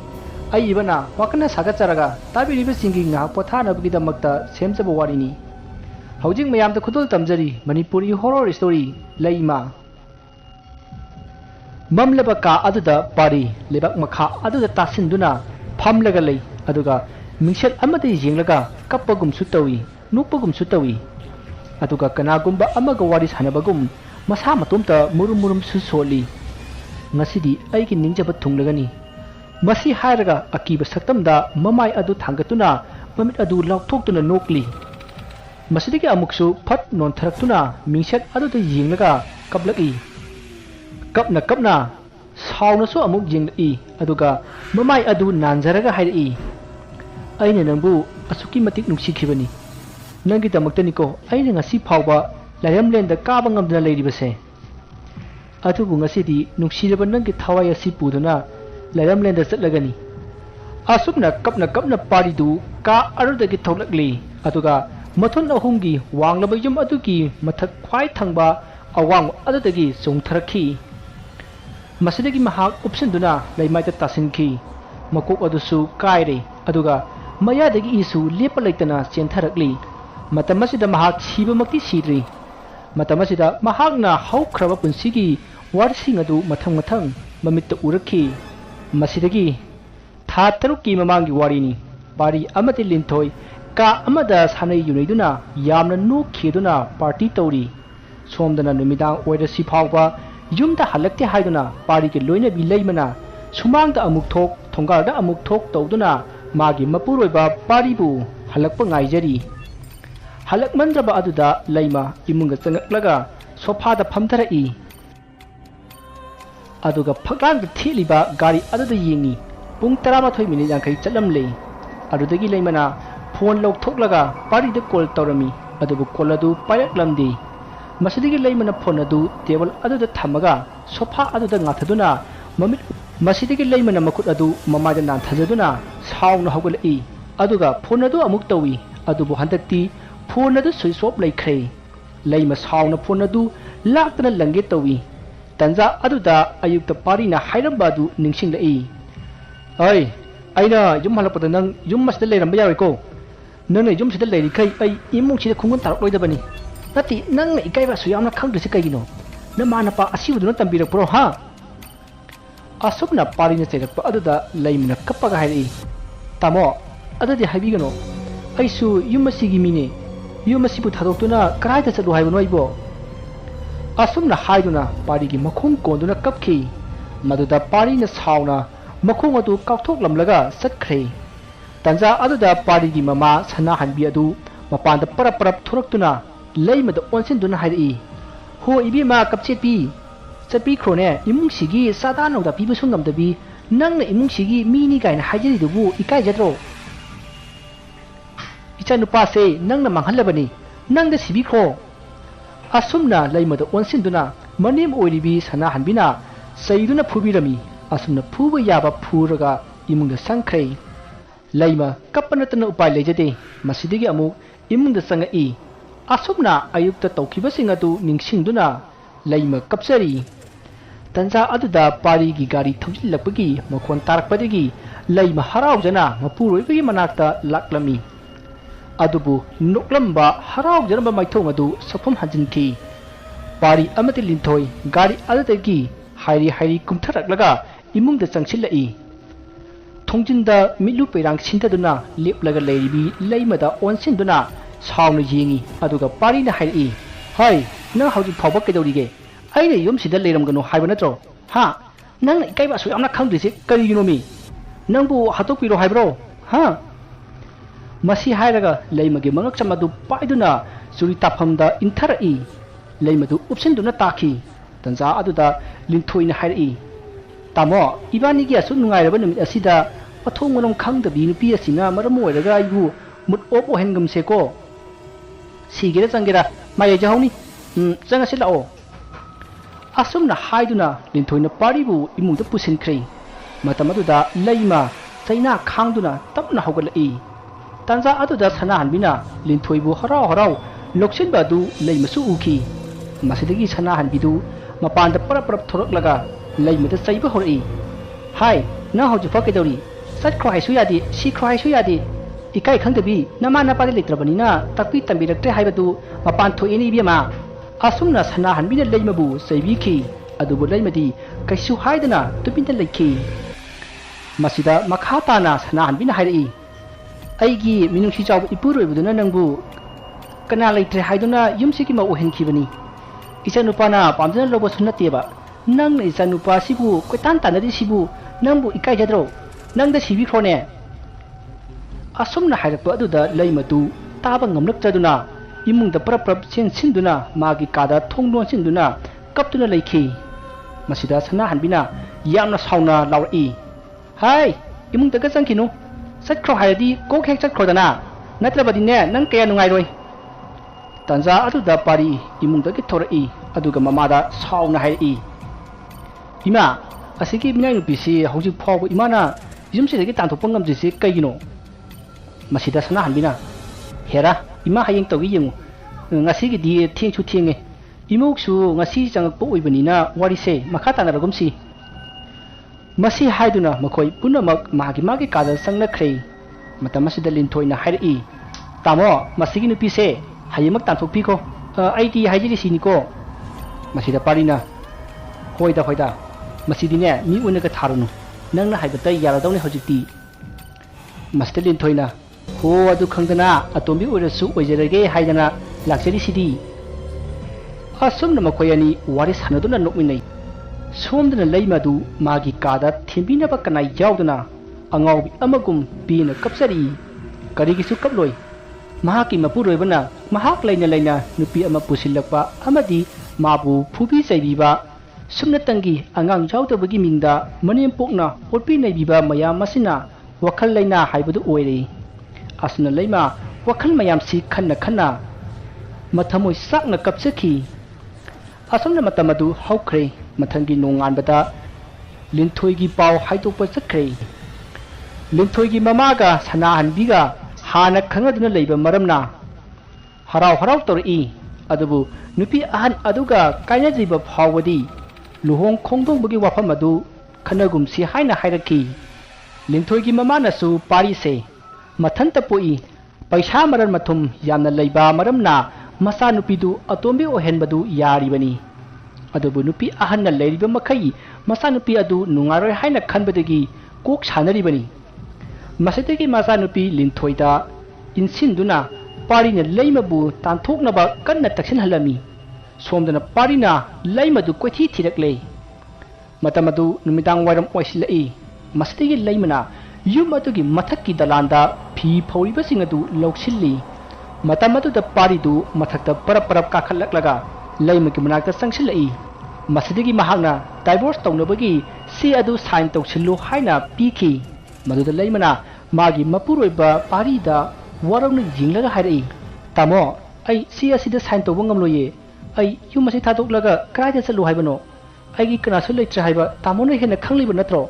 ai ibana wakana sagacharaga tabiriba singi nga pothana bagidamakta semjaba warini haujing mayamda khudul tamjari Manipuri horror story laima mamlaba ka aduda pari lebak makha aduda tasinduna phamlaga lei aduga mingset amade jenglaga kappagum sutawi nupagum sutawi aduga kanagumba amaga wari sanabagum masa matumta murum susoli ngasidi aigi ningjaba thunglagani masi hairaga akiba saktamda mamai adu thangatuna mamit adu laukthokuna nokli masidigi amuksu phat non tharaktuna mingset aduda jenglaga kaplaki kapna sauna so amuk jing'i aduga mamai adu nanjaraga hairi aina nangbu asuki matik nungsikhibani nangi damaktani ko aina ngasi phawba layamlenda kaba ngamdana leiribase adubu ngasidi nungsiraba nangi thawai asi puduna layamlenda chatlagani asupna kapna paridu ka arudagi tholakli aduga mathon ahumgi wanglaba yum adugi mathak khwai thangba awang adudagi chungtharakhi masidagi mahak upsinduna laimaita tasinki makok adusu kaire aduga mayadagi isu lepa laitana chentharakli matamasida mahak sibamakti sidri matamasida mahakna haukraba punsigi warsing adu mathang mamitta urakhi masidagi tha taruki mamangi warini pari amati linthoi ka amada sanai yunaiduna yamna nu kheduna party tauri somdana numidang oida sifawba yumda halakte haiduna pari ke loina bi leimana sumangda amuk thok thongarda amuk thok tawduna magi mapuroiba paribu halakpa ngaijari halakmandraba aduda leima imunga changaklaga sofa da phamthara I aduga phaklang thiliba gari aduda yengi pung 12 minute yankai chalamle adudagi leimana phone lokthoklaga pari da call tawrami adubu call adu payaklamdi masidigi leimana phone adu table aduda thamaga sofa aduda ngathaduna mamit masidigi leimana makut adu mamada nan thajaduna sauna hawgalai aduga phone adu amuk tawi adubu handakti phone adu switch off laikhre leima sauna phone adu laktana lange tawi tanja aduda ayukta parina hairamba adu ningsinglai ai aina yum halapata nang yum masda leiramba yawiko nang yum sida leiri kai ai imung sida khungun tarak loidabani nati nang ikai ba suyamna khangdrisi kaigino na manapa asiuduna tambirak pro ha asupna parina cherakpa aduda leimna kappaga hairi tamo adadi haibigano aisu yumasigi mine yumasibu thadoktuna karaida chadu haibano aibo asumna haiduna parigi makhung konduna kapki maduda parina sauna makhung adu kauthoklamlaga satkhre tanja aduda parigi mama sana hanbi adu mapanda parap thuraktuna leimada onsinduna hairi ho ibima kapchepi chapi khrone imungsigi sadanauda pibusu ngamdabi nangna imungsigi mini kaina hajiri dubu ikai jadro icha nupase nangna manghalabani nangda sibikho asumna laimada onsinduna manim oiribi sana hanbina saiduna phubirami asumna phuba yaba phuraga imungda sangkhai laima kapanatana upai lejade masidigi amu imungda sangai asumna ayukta tawkhiba singa tu ningsingduna laima kapsari tanja aduda pari gi gari thojillapagi makhon tarakpadagi laima haraujana mapuroibagi manakta laklami adubu noklamba haraujana maithong adu safam hanjinki pari amati linthoi gari adadagi hairi kumtharaklaga imungda changsilai thongjinda milu perang sintaduna leplaga leiribi laimada onsinduna sauna yengi aduga pari na hairi hai na hauji phawba kedorige aine yumsida leiramgano haiba natro ha nang ikaiba su amna khangdrise karigino mi nangbu hatokpiro haibro ha masi hairaga leimage mangak chamadu paiduna suri taphamda inthara leimadu upsinduna takhi tanja aduda linthoina hairi tamo ibani gi asu nungairaba numit asida pathongmonam khangdabi nupi asina maram oiraga ibu mut op ohengam seko sigera changera maye jahoni changa silao asumna haiduna linthoina paribu imungda pusinkhre matamaduda leima chaina khangduna tapna hogalai tanja aduda sana hanbina linthoibu harau loksinba du leimasu uki masidagi sana hanbidu mapanda parap thoroklaga leimada chaiba horai hai na hoju fakidori satkhro haisu yadi sikhro haisu yadi ikai khangdabi nama napadi litrabanina takpi tambiraktre haibadu mapan thoini biyama asumna sana hanbina leimabu saibiki adubu leimadi kaisu haidana tupinda leikhi masida makhatana sana hanbina hairi aigi minungsi chaw ipuroibuduna nangbu kana leitre haiduna yumsiki ma ohenkhibani ichanupana pamjana lobo sunnateba nang ichanupa sibu koitan tanadi sibu nangbu ikai jadro nangda sibi khrone asumna hairakpa aduda leimatu taba ngamlakchaduna imungda prap sinduna magi kada thonglon sinduna kaptuna leikhi masida sana hanbina yamna sauna lawri hai imungda ga changkinu satkhro haidi kok hek chatkrodana natrabadine nang kaya nungai roi tanja aduda pari imungda gi thorai aduga mamada sauna hai ima asigi minai nupisi hauji phaw imana yumsidagi tanthopang ngamjisi kaigino masida sana hanbina hera ima hayeng togi yengu ngasigi di thengchu thenge imoksu ngasi changakpo oibanina warise makha tanaragumsi masi haiduna makhoi punamak magi kadal sangna khrei matamasida linthoina hairi tamo masigi nupise hayemak tanthokpi ko aiti haijiri siniko masida parina hoida masidine mi unaga tharunu nangna haibata yaradawne hojikti masida linthoina ho adu khangdana atombi oirasu oijarage haidana laksari sidi asumna makoyani waris hanaduna nokminai somdana leimadu magi kada thimbina ba kanai yauduna angaubi amagum pina kapsari karigisu kaploi mahaki mapuroibana mahak leina nupi ama pusilakpa amadi mabu phubi chaibiba sumnatangi angang yaudabagi mingda manem pokna otpi naibiba mayam masina wakhal leina haibadu oire asna leima wakhal mayam si khanna mathamoi sakna kapsaki asumna matamadu haukhre mathangi nonganbada linthoigi paw haidokpa chakre linthoigi mamaga sana hanbiga hana khangaduna leiba maramna harau tori adubu nupi ahan aduga kaina jiba phawadi luhong khongdong bagi wafam adu khanagum si haina hairaki linthoigi mamana su pari se mathanta poi paisa maran mathum yamna leiba maramna masa nupidu atombi ohenbadu yaribani adubu nupi ahanna leiriba makai masa nupi adu nungaroi haina khanbadagi kok sanaribani masidagi masa nupi linthoida insinduna parina leimabu tanthoknaba kanna taksin halami somdana parina leimadu koithi thirakle matamadu numidang wairam oisilai masidagi leimana yumatugi mathakki dalanda phi phoriba singadu loksilli matamadu da paridu mathakta parap kakhallaklaga leimagi manakta sangsilai masidagi mahakna divorce tawnabagi si adu sign tawsillu haina piki maduda leimana magi mapuroiba parida वारौना यिंगलगा हायरई तामो I C असिदा sign तौब ngamloye I yum असे थादोक्लगा क्राइदा चलु हायबनो आइगी कनासु लेट्रे हायबा तामोनो हेना खंगलिबो नत्रो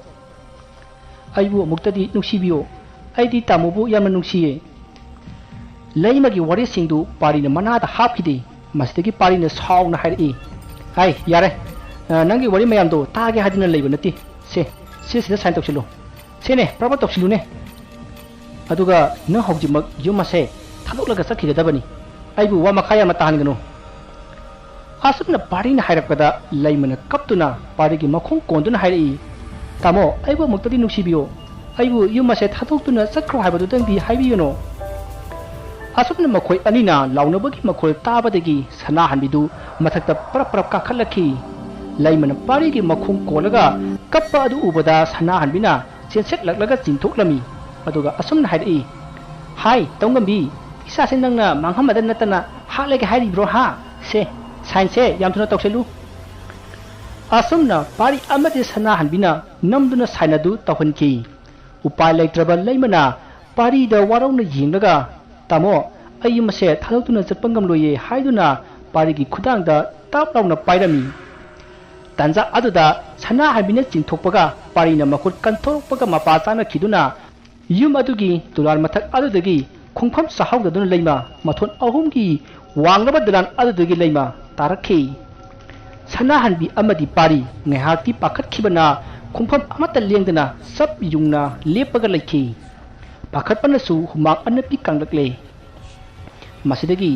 आइबु अमुक्तदी नुक्सिबियो आइदी तामोबु यामना नुक्सिये लैमगी वारी सिंगदु पारिना मनादा हापखिदे मसिदगी पारिना सावना हायरई हाय यारे नंगी वारी मयामदो तागे हादिना लेबो नति से सिदा साइन तौसिलो सेने प्रबा तौसिलुने अदुगा न हौजिमक युम असे थादोक्लगा चखिगदबनी आइबु वा मखाया मा ताहनगनो आसुमना पारिना हायरपदा लैमना कप्तुना पारिगी मखों कोंदुना हायरई तामो आइबु मुक्तदी नुक्सिबियो आइबु युम असे थादोक्तुना चखख्रो हायबदुदंदी हायबियोनो आसुमना मखोय अनिना लाउनबगी मखोल ताबदगी सना हनबिदु मथक्ता परप परप काखलखी लैमना पारिगी मखों कोलगा कप्पा अदु उबदा सना हनबिना चेनसेक लगलगा चिंथोक्लमी अदुगा असुमना हायरई हाय तंगंबी इसासे नंगना मांगहमदा नतना हालेगे हायरिब्रो हा से साइंसे यामथुना तौसेलु असुमना पारी अमदे सना हनबिना नमदुना साइनदु तौहनकी उपाय लेट्रबा लैमना पारी द वारौना यिंगलगा तामो अयमसे थादोक्तुना चपंगमलोये हायदुना पारिगी खुदांगदा तापलाउना पाइरमी तंजा अदुदा सना हनबिना चिंथोकपगा पारिना मखुट कंथोरपगा मपा चाना खिदुना युम अदुगी तुलार मथक अदुदगी खुंफम सहाउदुना लैमा मथोन अहुमगी वांगबा दुलान अदुदगी लैमा तारखी सना हनबी अमदी पारी ngehakti pakhatkhibana khumpham amata lengdana sap yungna lepaga laiki pakhatpanasu humak anapi kanglakle masidagi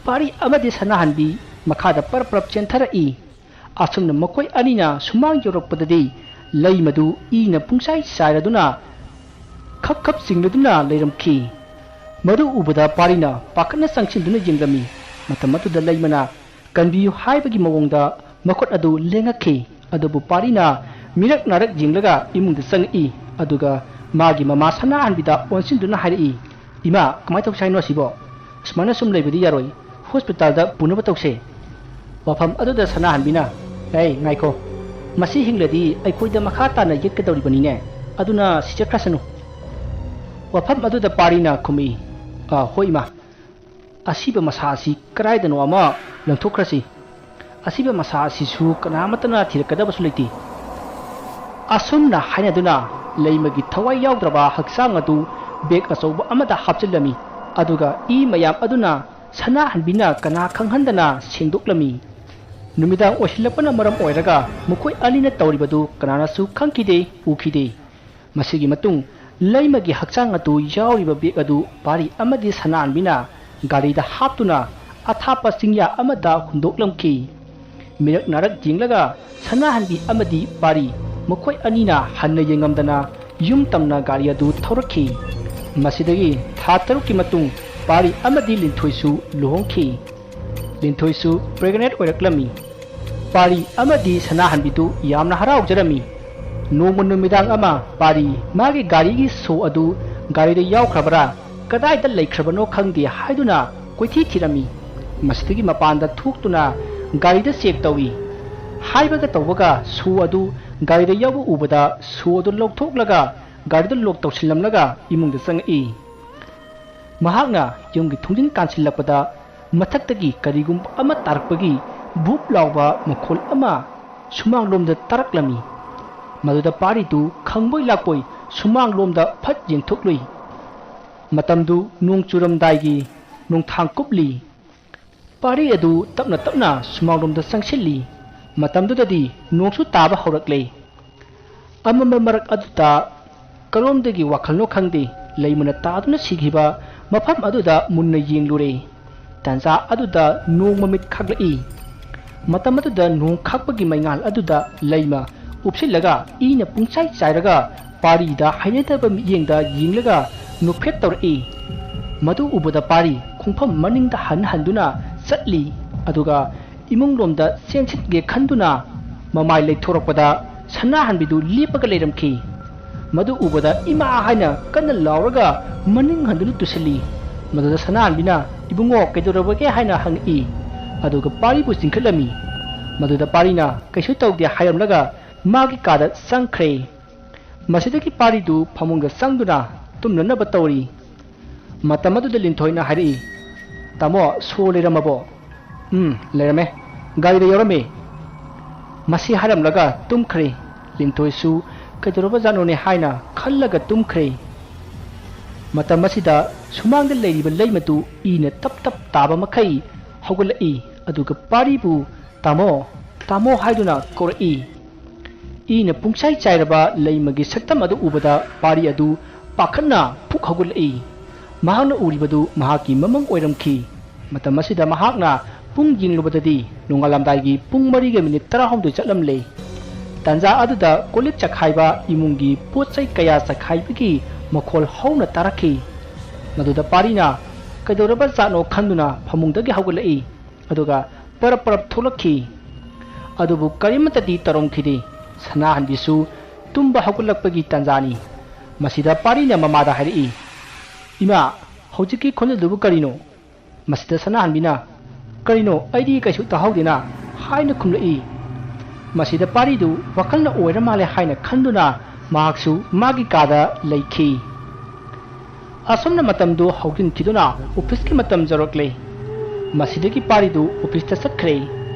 pari amadi sana hanbi makhada parprap chenthara I asumna makoi anina sumang yorokpadadi leimadu ina pungsai sairaduna khap khap singladuna leiramki madu ubada parina pakhatna sangchinduna jinglami matamatuda leimana kanbiyu haibagi mawongda makot adu lengakhi adubu parina mirak narak jinglaga imungda sangi aduga magi mama sana hanbida onsinduna hairi ima kamai tawsaino sibo smana sum leibidi yaroi hospital da punaba tawse wafam aduda sana hanbina ei ngaiko masi hingladi aikoida makha tana yekadawribani ne aduna sichakrasanu wafam aduda parina khumi hoima asiba masasi karaidano ama langthokrasi asiba masasi su kanamatana thirakadabasu leiti asumna hainaduna leimagi thawai yaudraba haksang adu beg asoba amada hapchilami aduga I mayam aduna sana hanbina kana khanghandana sengdoklami numidang osilapana maram oiraga mukoi alina tawribadu kanana su khangkide ukide masigi matung leimagi haksang adu yauriba beg adu pari amadi sana hanbina gari da haptuna athapa singya amada hundoklamki mirak narak jinglaga sana hanbi amadi pari mukoi anina hanna yengamdana yum tamna gari adu thaurakhi masidagi tha taruki matung pari amadi linthoisu lohongki linthoisu pregnant oiraklami pari amadi sana hanbidu yamna harau jarami nongma numidang ama pari magi gari gi so adu gari da yaukhrabara kadai da laikhrabano khangdi haiduna koithi thirami masidagi mapanda thuktuna gari da check tawi haibaga tawbaga su adu gari da yabu ubada su adu lokthoklaga gari da lok tawsilamlaga imungda sangi mahakna yumgi thungdin kansilakpada mathaktagi karigum ama tarakpagi bup lawba makhol ama sumang lomda taraklami maduda pari tu khangboi lakpoi sumang lomda phat jengthoklui matamdu nung churamdaigi nung thangkupli pari adu tapna tapna sumang lomda sangsilli matamdudadi nungsu taba horakle amama marak aduta kalomdagi wakhalno khangde leimana taaduna sighiba mafam aduda munna yenglure tanza aduda nung mamit khaglai matam aduda nung khakpagi maingal aduda leima upsilaga ina pungsai chairaga pari da hainetaba miyengda yinglaga nuphet tawri madu ubada pari khungpham maningda handuna satli aduga imunglomda sensitge khanduna mamai leithorakpada sana hanbidu lepaga leiramki madu ubada ima haina kanna lauraga maning handunu tusali madu sana hanbina ibungo kaidorabage haina hangi aduga pari bu singkhalami madu da parina kaisu tawde hayamlaga magi kada sangkhre masidagi pari du phamungda sangduna tumnana batawri ꯃꯇꯝ ꯑꯗꯨꯗ ꯂꯤꯟꯊꯣꯏꯅ ꯍꯥꯏꯔꯛꯏ, ꯇꯥꯃꯣ ꯁꯣ ꯂꯩꯔꯝꯃꯕꯣ? ꯂꯩꯔꯝꯃꯦ, ꯒꯥꯔꯤꯗ ꯌꯥꯎꯔꯝꯃꯦ꯫ ꯃꯁꯤ ꯍꯥꯏꯔꯝꯂꯒ ꯇꯨꯝꯈ꯭ꯔꯦ꯫ ꯂꯤꯟꯊꯣꯏꯁꯨ ꯀꯩꯗꯧꯔꯕꯖꯥꯠꯅꯣꯅꯦ ꯍꯥꯏꯅ ꯈꯜꯂꯒ ꯇꯨꯝꯈ꯭ꯔꯦ꯫ ꯃꯇꯝ ꯑꯁꯤꯗ ꯁꯨꯃꯥꯡꯗ ꯂꯩꯔꯤꯕ ꯂꯩ ꯃꯇꯨ ꯏꯅ ꯇꯞ ꯇꯞ ꯇꯥꯕ ꯃꯈꯩ ꯍꯧꯒꯠꯂꯛꯏ, ꯑꯗꯨꯒ ꯄꯥꯔꯤꯕꯨ ꯇꯥꯃꯣ ꯇꯥꯃꯣ ꯍꯥꯏꯗꯨꯅ ꯀꯧꯔꯛꯏ꯫ ꯏꯅ ꯄꯨꯡꯆꯥꯏ ꯆꯥꯏꯔꯕ ꯂꯩꯃꯒꯤ ꯁꯛꯇꯝ ꯑꯗꯨ ꯎꯕꯗ ꯄꯥꯔꯤ ꯑꯗꯨ ꯄꯥꯈꯠꯅ ꯐꯨꯛ ꯍꯧꯒꯠꯂꯛꯏ꯫ ꯃꯍꯥꯛꯅ ꯎꯔꯤꯕꯗꯨ ꯃꯍꯥꯛꯀꯤ ꯃꯃꯪ ꯑꯣꯏꯔꯝꯈꯤ꯫ ꯃꯇꯝ ꯑꯁꯤꯗ ꯃꯍꯥꯛꯅ ꯄꯨꯡ ꯌꯦꯡꯂꯨꯕꯗꯗꯤ ꯅꯣꯡꯉꯥꯜꯂꯝꯗꯥꯏꯒꯤ ꯄꯨꯡ 4:19 ꯆꯠꯂꯝꯂꯦ꯫ ꯇꯥꯟꯖꯥ ꯑꯗꯨꯗ ꯀꯣꯜꯂꯤꯛ ꯆꯈꯥꯏꯕ ꯏꯃꯨꯡꯒꯤ ꯄꯣꯠ ꯆꯩ ꯀꯌꯥ ꯆꯈꯥꯏꯕꯒꯤ ꯃꯈꯣꯜ ꯍꯧꯅ ꯇꯥꯔꯛꯈꯤ꯫ ꯃꯗꯨꯗ ꯄꯥꯔꯤꯅ ꯀꯩꯗꯧꯔꯕꯖꯥꯠꯅꯣ ꯈꯟꯗꯨꯅ ꯐꯃꯨꯡꯗꯒꯤ ꯍꯧꯒꯠꯂꯛꯏ, ꯑꯗꯨꯒ ꯄꯔꯞ ꯄꯔꯞ ꯊꯣꯛꯂꯛꯈꯤ꯫ ꯑꯗꯨꯕꯨ ꯀꯔꯤꯃꯠꯇꯗꯤ ꯇꯧꯔꯝꯈꯤꯗꯦ꯫ ꯁꯅꯥꯍꯟꯕꯤꯁꯨ ꯇꯨꯝꯕ ꯍꯧꯒꯠꯂꯛꯄꯒꯤ ꯇꯥꯟꯖꯥꯅꯤ꯫ ꯃꯁꯤꯗ ꯄꯥꯔꯤꯅ ꯃꯃꯥꯗ ꯍꯥꯏꯔꯛꯏ, ꯏꯃꯥ ꯍꯧꯖꯤꯛꯀꯤ ꯈꯣꯟꯖꯦꯜꯗꯨꯕꯨ ꯀꯔꯤꯅꯣ? ꯃꯁꯤꯗ ꯁꯅꯥꯍꯟꯕꯤꯅ ꯀꯔꯤꯅꯣ ꯑꯩꯗꯤ ꯀꯩꯁꯨ ꯇꯥꯍꯧꯗꯦꯅ ꯍꯥꯏꯅ ꯈꯨꯝꯂꯛꯏ꯫ ꯃꯁꯤꯗ ꯄꯥꯔꯤꯗꯨ ꯋꯥꯈꯜꯅ ꯑꯣꯏꯔ ꯃꯥꯜꯂꯦ ꯍꯥꯏꯅ ꯈꯟꯗꯨꯅ ꯃꯍꯥꯛꯁꯨ ꯃꯥꯒꯤ ꯀꯥꯗ ꯂꯩꯈꯤ꯫ ꯑꯁꯨꯝꯅ ꯃꯇꯝꯗꯨ ꯍꯧꯖꯤꯟꯈꯤꯗꯨꯅ ꯑꯣꯐꯤꯁꯀꯤ ꯃꯇꯝ ꯌꯧꯔꯛꯂꯦ꯫ ꯃꯁꯤꯗꯒꯤ ꯄꯥꯔꯤꯗꯨ ꯑꯣꯐꯤꯁꯇ ꯆꯠꯈ꯭ꯔꯦ꯫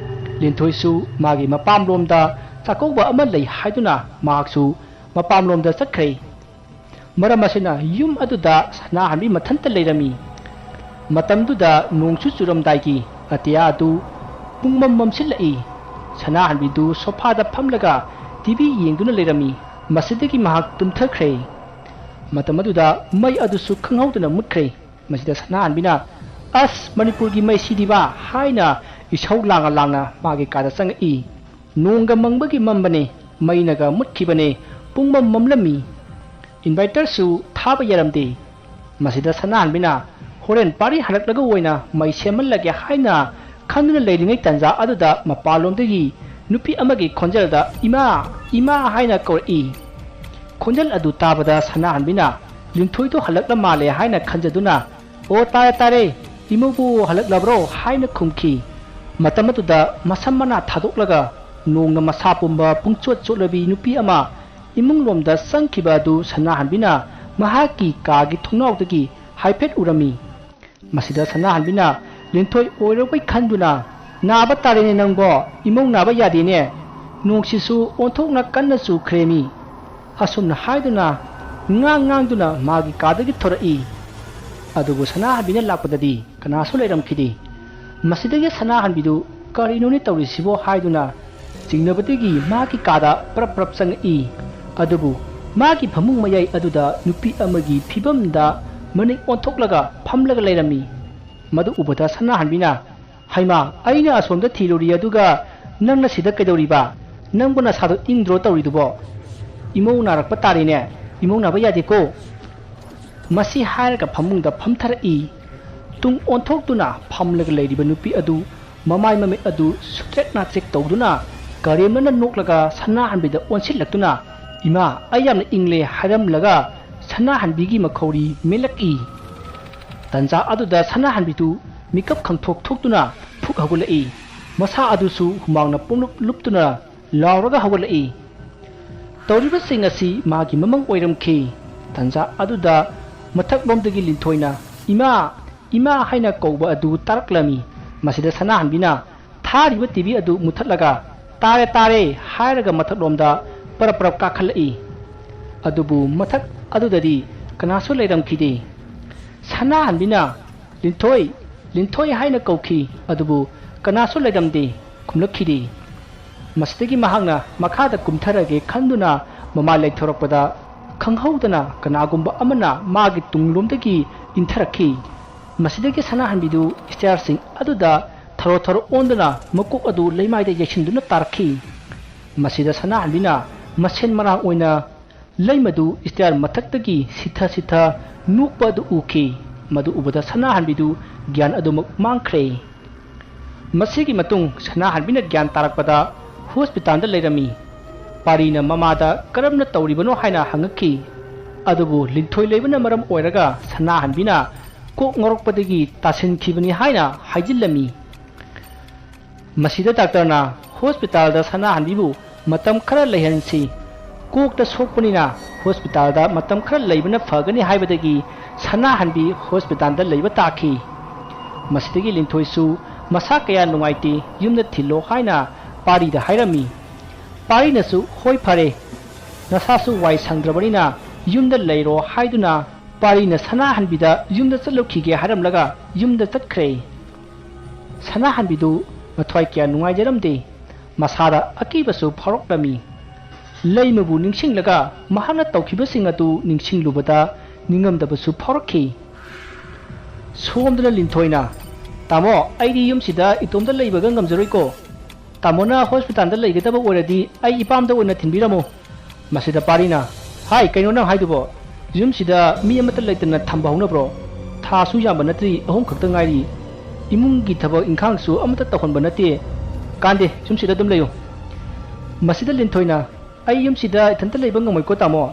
ꯂꯤꯟꯊꯣꯏꯁꯨ ꯃꯥꯒꯤ ꯃꯄꯥꯝꯂꯣꯝꯗ ꯆꯥꯛꯀꯧꯕ ꯑꯃ ꯂꯩ ꯍꯥꯏꯗꯨꯅ ꯃꯍꯥꯛꯁꯨ ꯃꯄꯥꯝꯂꯣꯝꯗ ꯆꯠꯈ꯭ꯔꯦ꯫ ꯃꯔꯝ ꯑꯁꯤꯅ ꯌꯨꯝ ꯑꯗꯨꯗ ꯁꯅꯥꯍꯟꯕꯤ ꯃꯊꯟꯇ ꯂꯩꯔꯝꯃꯤ꯫ ꯃꯇꯝꯗꯨꯗ ꯅꯣꯡꯁꯨ ꯆꯨꯔꯝꯗꯥꯏꯒꯤ ꯑꯇꯤꯌꯥ ꯑꯗꯨ ꯄꯨꯡꯃꯝ ꯃꯝꯁꯤꯜꯂꯛꯏ꯫ ꯁꯅꯥꯍꯟꯕꯤꯗꯨ ꯁꯣꯐꯥꯗ ꯐꯝꯂꯒ ꯇꯤꯚꯤ ꯌꯦꯡꯗꯨꯅ ꯂꯩꯔꯝꯃꯤ꯫ ꯃꯁꯤꯗꯒꯤ ꯃꯍꯥꯛ ꯇꯨꯝꯊꯈ꯭ꯔꯦ꯫ ꯃꯇꯝ ꯑꯗꯨꯗ ꯃꯩ ꯑꯗꯨꯁꯨ ꯈꯪꯍꯧꯗꯅ ꯃꯨꯠꯈ꯭ꯔꯦ꯫ ꯃꯁꯤꯗ ꯁꯅꯥꯍꯟꯕꯤꯅ ꯑꯁ ꯃꯅꯤꯄꯨꯔꯒꯤ ꯃꯩꯁꯤꯗꯤꯕ ꯍꯥꯏꯅ ꯏꯁꯧ ꯂꯥꯡꯅ ꯂꯥꯡꯅ ꯃꯥꯒꯤ ꯀꯥꯗ ꯆꯪꯉꯛꯏ꯫ ꯅꯣꯡꯒ ꯃꯪꯕꯒꯤ ꯃꯝꯕꯅꯦ, ꯃꯩꯅꯒ ꯃꯨꯠꯈꯤꯕꯅꯦ, ꯄꯨꯡꯃꯝ ꯃꯝꯂꯝꯃꯤ꯫ ꯏꯟꯚꯥꯏꯇꯔꯁꯨ ꯊꯥꯕ ꯌꯥꯔꯝꯗꯦ꯫ ꯃꯁꯤꯗ ꯁꯅꯥꯍꯟꯕꯤꯅ ꯍꯣꯔꯦꯟ ꯄꯥꯔꯤ ꯍꯜꯂꯛꯂꯒ ꯑꯣꯏꯅ ꯃꯩ ꯁꯦꯝꯍꯜꯂꯒꯦ ꯍꯥꯏꯅ ꯈꯟꯗꯨꯅ ꯂꯩꯔꯤꯉꯩ ꯇꯥꯟꯖꯥ ꯑꯗꯨꯗ ꯃꯄꯥꯟꯂꯣꯝꯗꯒꯤ ꯅꯨꯄꯤ ꯑꯃꯒꯤ ꯈꯣꯟꯖꯦꯜꯗ ꯏꯃꯥ ꯏꯃꯥ ꯍꯥꯏꯅ ꯀꯧꯔꯛꯏ꯫ ꯈꯣꯟꯖꯦꯜ ꯑꯗꯨ ꯇꯥꯕꯗ ꯁꯅꯥꯍꯟꯕꯤꯅ ꯂꯤꯟꯊꯣꯏꯗꯣ ꯍꯜꯂꯛꯂ ꯃꯥꯜꯂꯦ ꯍꯥꯏꯅ ꯈꯟꯖꯗꯨꯅ ꯑꯣ ꯇꯥꯔꯦ ꯇꯥꯔꯦ, ꯏꯃꯧꯕꯨ ꯍꯜꯂꯛꯂꯕ꯭ꯔꯣ ꯍꯥꯏꯅ ꯈꯨꯝꯈꯤ꯫ ꯃꯇꯝ ꯑꯗꯨꯗ ꯃꯁꯝ ꯃꯅꯥ ꯊꯥꯗꯣꯛꯂꯒ ꯅꯣꯡꯅ ꯃꯁꯥ ꯄꯨꯝꯕ ꯄꯨꯡꯆꯣꯠ ꯆꯣꯠꯂꯕꯤ ꯅꯨꯄꯤ ꯑꯃ ꯏꯃꯨꯡꯂꯣꯝꯗ ꯆꯪꯈꯤꯕ ꯑꯗꯨ ꯁꯅꯥꯍꯟꯕꯤꯅ ꯃꯍꯥꯛꯀꯤ ꯀꯥꯒꯤ ꯊꯣꯡꯅꯥꯎꯗꯒꯤ ꯍꯥꯏꯐꯦꯠ ꯎꯔꯝꯃꯤ꯫ ꯃꯁꯤꯗ ꯁꯅꯥꯍꯟꯕꯤꯅ ꯂꯤꯟꯊꯣꯏ ꯑꯣꯏꯔꯕꯣꯏ ꯈꯟꯗꯨꯅ ꯅꯥꯕ ꯇꯥꯔꯦꯅꯦ ꯅꯪꯕꯣ, ꯏꯃꯧ ꯅꯥꯕ ꯌꯥꯗꯦꯅꯦ, ꯅꯣꯡꯁꯤꯁꯨ ꯑꯣꯟꯊꯣꯛꯅ ꯀꯟꯅ ꯆꯨꯈ꯭ꯔꯦꯃꯤ꯫ ꯑꯁꯨꯝꯅ ꯍꯥꯏꯗꯨꯅ ꯉꯥꯡꯗꯨꯅ ꯃꯥꯒꯤ ꯀꯥꯗꯒꯤ ꯊꯣꯔꯛꯏ꯫ ꯑꯗꯨꯕꯨ ꯁꯅꯥꯍꯟꯕꯤꯅ ꯂꯥꯛꯄꯗꯗꯤ ꯀꯅꯥꯁꯨ ꯂꯩꯔꯝꯈꯤꯗꯦ꯫ ꯃꯁꯤꯗꯒꯤ ꯁꯅꯥꯍꯟꯕꯤꯗꯨ ꯀꯔꯤꯅꯣꯅꯦ ꯇꯧꯔꯤꯁꯤꯕꯣ ꯍꯥꯏꯗꯨꯅ ꯆꯤꯡꯅꯕꯗꯒꯤ ꯃꯥꯒꯤ ꯀꯥꯗ ꯄꯔꯞ ꯄꯔꯞ ꯆꯪꯉꯛꯏ꯫ ꯑꯗꯨꯕꯨ ꯃꯥꯒꯤ ꯐꯃꯨꯡ ꯃꯌꯥꯏ ꯑꯗꯨꯗ ꯅꯨꯄꯤ ꯑꯃꯒꯤ ꯐꯤꯕꯝꯗ ꯃꯅꯤꯡ ꯑꯣꯟꯊꯣꯛꯂꯒ ꯐꯝꯂꯒ ꯂꯩꯔꯝꯃꯤ꯫ ꯃꯗꯨ ꯎꯕꯗ ꯁꯅꯥꯍꯟꯕꯤꯅ ꯍꯩꯃꯥ ꯑꯩꯅ ꯑꯁꯣꯝꯗ ꯊꯤꯔꯨꯔꯤ ꯑꯗꯨꯒ ꯅꯪꯅ ꯁꯤꯗ ꯀꯩꯗꯧꯔꯤꯕ? ꯅꯪꯕꯨ ꯅꯁꯥꯗꯣ ꯏꯪꯗ꯭ꯔꯣ ꯇꯧꯔꯤꯗꯨꯕꯣ? ꯏꯃꯧ ꯅꯥꯔꯛꯄ ꯇꯥꯔꯦꯅꯦ, ꯏꯃꯧ ꯅꯥꯕ ꯌꯥꯗꯦꯀꯣ꯫ ꯃꯁꯤ ꯍꯥꯏꯔꯒ ꯐꯃꯨꯡꯗ ꯐꯝꯊꯔꯛꯏ꯫ ꯇꯨꯡ ꯑꯣꯟꯊꯣꯛꯇꯨꯅ ꯐꯝꯂꯒ ꯂꯩꯔꯤꯕ ꯅꯨꯄꯤ ꯑꯗꯨ ꯃꯃꯥꯏ ꯃꯃꯤꯠ ꯑꯗꯨ ꯁꯨꯛꯆꯦꯛ ꯅꯥꯆꯦꯛ ꯇꯧꯗꯨꯅ ꯀꯔꯦꯝꯅꯅ ꯅꯣꯛꯂꯒ ꯁꯅꯥꯍꯟꯕꯤꯗ ꯑꯣꯟꯁꯤꯜꯂꯛꯇꯨꯅ ꯏꯃꯥ ꯑꯩ ꯌꯥꯝꯅ ꯏꯪꯂꯦ ꯍꯥꯏꯔꯝꯂꯒ ꯁꯅꯥꯍꯟꯕꯤꯒꯤ ꯃꯈꯧꯔꯤ ꯃꯦꯜꯂꯛꯏ꯫ ꯇꯟꯖꯥ ꯑꯗꯨꯗ ꯁꯅꯥꯍꯟꯕꯤꯗꯨ ꯃꯤꯀꯞ ꯈꯪꯊꯣꯛ ꯊꯣꯛꯇꯨꯅ ꯐꯨꯛ ꯍꯧꯒꯠꯂꯛꯏ꯫ ꯃꯁꯥ ꯑꯗꯨꯁꯨ ꯍꯨꯃꯥꯡꯅ ꯄꯨꯡꯂꯨꯞ ꯂꯨꯞꯇꯨꯅ ꯂꯥꯎꯔꯒ ꯍꯧꯒꯠꯂꯛꯏ꯫ ꯇꯧꯔꯤꯕꯁꯤꯡ ꯑꯁꯤ ꯃꯥꯒꯤ ꯃꯃꯪ ꯑꯣꯏꯔꯝꯈꯤ꯫ ꯇꯟꯖꯥ ꯑꯗꯨꯗ ꯃꯊꯛꯂꯣꯝꯗꯒꯤ ꯂꯤꯟꯊꯣꯏꯅ ꯏꯃꯥ ꯏꯃꯥ ꯍꯥꯏꯅ ꯀꯧꯕ ꯑꯗꯨ ꯇꯥꯔꯛꯂꯝꯃꯤ꯫ ꯃꯁꯤꯗ ꯁꯅꯥꯍꯟꯕꯤꯅ ꯊꯥꯔꯤꯕ ꯇꯤꯚꯤ ꯑꯗꯨ ꯃꯨꯊꯠꯂꯒ ꯇꯥꯔꯦ ꯇꯥꯔꯦ ꯍꯥꯏꯔꯒ ꯃꯊꯛꯂꯣꯝꯗ ꯄꯔꯞ ꯄꯔꯞ ꯀꯥꯈꯠꯂꯛꯏ꯫ ꯑꯗꯨꯕꯨ ꯃꯊꯛ ꯑꯗꯨꯗꯗꯤ ꯀꯅꯥꯁꯨ ꯂꯩꯔꯝꯈꯤꯗꯦ꯫ ꯁꯅꯥꯍꯟꯕꯤꯅ ꯂꯤꯟꯊꯣꯏ ꯂꯤꯟꯊꯣꯏ ꯍꯥꯏꯅ ꯀꯧꯈꯤ, ꯑꯗꯨꯕꯨ ꯀꯅꯥꯁꯨ ꯂꯩꯔꯝꯗꯦ, ꯈꯨꯝꯂꯛꯈꯤꯗꯦ꯫ ꯃꯁꯤꯗꯒꯤ ꯃꯍꯥꯛꯅ ꯃꯈꯥꯗ ꯀꯨꯝꯊꯔꯒꯦ ꯈꯟꯗꯨꯅ ꯃꯃꯥꯏ ꯂꯩꯊꯣꯔꯛꯄꯗ ꯈꯪꯍꯧꯗꯅ ꯀꯅꯥꯒꯨꯝꯕ ꯑꯃꯅ ꯃꯥꯒꯤ ꯇꯨꯡꯂꯣꯝꯗꯒꯤ ꯏꯟꯊꯔꯛꯈꯤ꯫ ꯃꯁꯤꯗꯒꯤ ꯁꯅꯥꯍꯟꯕꯤꯗꯨ ꯁ꯭ꯇꯤꯌꯥꯔꯁꯤꯡ ꯑꯗꯨꯗ ꯊꯔꯣ ꯊꯔꯣ ꯑꯣꯟꯗꯨꯅ ꯃꯀꯣꯛ ꯑꯗꯨ ꯂꯩꯃꯥꯏꯗ ꯌꯩꯁꯤꯟꯗꯨꯅ ꯇꯥꯔꯛꯈꯤ꯫ ꯃꯁꯤꯗ ꯁꯅꯥꯍꯟꯕꯤꯅ ꯃꯁꯦꯟ ꯃꯔꯥꯡ ꯑꯣꯏꯅ ꯂꯩꯃꯗꯨ ꯁ꯭ꯇꯤꯌꯥꯔ ꯃꯊꯛꯇꯒꯤ ꯁꯤꯊ ꯁꯤꯊ ꯅꯣꯛꯄ ꯑꯗꯨ ꯎꯈꯤ꯫ ꯃꯗꯨ ꯎꯕꯗ ꯁꯅꯥꯍꯟꯕꯤꯗꯨ ꯒ꯭ꯌꯥꯟ ꯑꯗꯨꯃꯛ ꯃꯥꯡꯈ꯭ꯔꯦ꯫ ꯃꯁꯤꯒꯤ ꯃꯇꯨꯡ ꯁꯅꯥꯍꯟꯕꯤꯅ ꯒ꯭ꯌꯥꯟ ꯇꯥꯔꯛꯄꯗ ꯍꯣꯁꯄꯤꯇꯥꯜꯗ ꯂꯩꯔꯝꯃꯤ꯫ ꯄꯥꯔꯤꯅ ꯃꯃꯥꯗ ꯀꯔꯝꯅ ꯇꯧꯔꯤꯕꯅꯣ ꯍꯥꯏꯅ ꯍꯪꯉꯛꯈꯤ꯫ ꯑꯗꯨꯕꯨ ꯂꯤꯟꯊꯣꯏ ꯂꯩꯕꯅ ꯃꯔꯝ ꯑꯣꯏꯔꯒ ꯁꯅꯥꯍꯟꯕꯤꯅ ꯀꯣꯛ ꯉꯥꯎꯔꯛꯄꯗꯒꯤ ꯇꯥꯁꯤꯟꯈꯤꯕꯅꯤ ꯍꯥꯏꯅ ꯍꯥꯏꯖꯤꯜꯂꯝꯃꯤ꯫ ꯃꯁꯤꯗ ꯗꯥꯛꯇꯔꯅ ꯍꯣꯁꯄꯤꯇꯥꯜꯗ ꯁꯅꯥꯍꯟꯕꯤꯕꯨ ꯃꯇꯝ ꯈꯔ ꯂꯩꯍꯟꯁꯤ, ꯀꯣꯛꯇ ꯁꯣꯛꯄꯅꯤꯅ ꯍꯣꯁꯄꯤꯇꯥꯜꯗ ꯃꯇꯝ ꯈꯔ ꯂꯩꯕꯅ ꯐꯒꯅꯤ ꯍꯥꯏꯕꯗꯒꯤ ꯁꯅꯥꯍꯟꯕꯤ ꯍꯣꯁꯄꯤꯇꯥꯜꯗ ꯂꯩꯕ ꯇꯥꯈꯤ꯫ ꯃꯁꯤꯗꯒꯤ ꯂꯤꯟꯊꯣꯏꯁꯨ ꯃꯁꯥ ꯀꯌꯥ ꯅꯨꯡꯉꯥꯏꯇꯦ ꯌꯨꯝꯗ ꯊꯤꯜꯂꯣ ꯍꯥꯏꯅ ꯄꯥꯔꯤꯗ ꯍꯥꯏꯔꯝꯃꯤ꯫ ꯄꯥꯔꯤꯅꯁꯨ ꯍꯣꯏ ꯐꯔꯦ ꯅꯁꯥꯁꯨ ꯋꯥꯏ ꯁꯪꯗ꯭ꯔꯕꯅꯤꯅ ꯌꯨꯝꯗ ꯂꯩꯔꯣ ꯍꯥꯏꯗꯨꯅ ꯄꯥꯔꯤꯅ ꯁꯅꯥꯍꯟꯕꯤꯗ ꯌꯨꯝꯗ ꯆꯠꯂꯨꯈꯤꯒꯦ ꯍꯥꯏꯔꯝꯂꯒ ꯌꯨꯝꯗ ꯆꯠꯈ꯭ꯔꯦ꯫ ꯁꯅꯥꯍꯟꯕꯤꯗꯨ ꯃꯊ꯭ꯋꯥꯏ ꯀꯌꯥ ꯅꯨꯡꯉꯥꯏꯖꯔꯝꯗꯦ ꯃꯁꯥꯗ ꯑꯀꯤꯕꯁꯨ ꯐꯥꯎꯔꯛꯂꯝꯃꯤ꯫ ꯂꯩꯃꯕꯨ ꯅꯤꯡꯁꯤꯡꯂꯒ ꯃꯍꯥꯛꯅ ꯇꯧꯈꯤꯕꯁꯤꯡ ꯑꯗꯨ ꯅꯤꯡꯁꯤꯡꯂꯨꯕꯗ ꯅꯤꯡꯉꯝꯗꯕꯁꯨ ꯐꯥꯎꯔꯛꯈꯤ꯫ ꯁꯣꯝꯗꯅ ꯂꯤꯟꯊꯣꯏꯅ ꯇꯥꯃꯣ ꯑꯩꯗꯤ ꯌꯨꯝꯁꯤꯗ ꯏꯇꯣꯝꯇ ꯂꯩꯕꯒ ꯉꯝꯖꯔꯣꯏꯀꯣ ꯇꯥꯃꯣꯅ ꯍꯣꯁꯄꯤꯇꯥꯜꯗ ꯂꯩꯒꯗꯕ ꯑꯣꯏꯔꯗꯤ ꯑꯩ ꯏꯄꯥꯝꯗ ꯑꯣꯏꯅ ꯊꯤꯟꯕꯤꯔꯝꯃꯨ꯫ ꯃꯁꯤꯗ ꯄꯥꯔꯤꯅ ꯍꯥꯏ ꯀꯩꯅꯣ ꯅꯪ ꯍꯥꯏꯗꯨꯕꯣ ꯌꯨꯝꯁꯤꯗ ꯃꯤ ꯑꯃꯠꯇ ꯂꯩꯇꯅ ꯊꯝꯕ ꯍꯧꯅꯕ꯭ꯔꯣ ꯊꯥꯁꯨ ꯌꯥꯝꯕ ꯅꯠꯇ꯭ꯔꯤ 3 ꯈꯛꯇ ꯉꯥꯏꯔꯤ ꯏꯃꯨꯡꯒꯤ ꯊꯕꯛ ꯏꯪꯈꯥꯡꯁꯨ ꯑꯃꯠꯇ ꯇꯧꯍꯟꯕ ꯅꯠꯇꯦ ꯀꯥꯟꯗꯦ ꯌꯨꯝꯁꯤꯗ ꯑꯗꯨꯝ ꯂꯩꯌꯨ꯫ ꯃꯁꯤꯗ ꯂꯤꯟꯊꯣꯏꯅ ꯑꯩ ꯌꯨꯝꯁꯤꯗ ꯏꯊꯟꯇ ꯂꯩꯕ ꯉꯝꯃꯣꯏꯀꯣ ꯇꯥꯃꯣ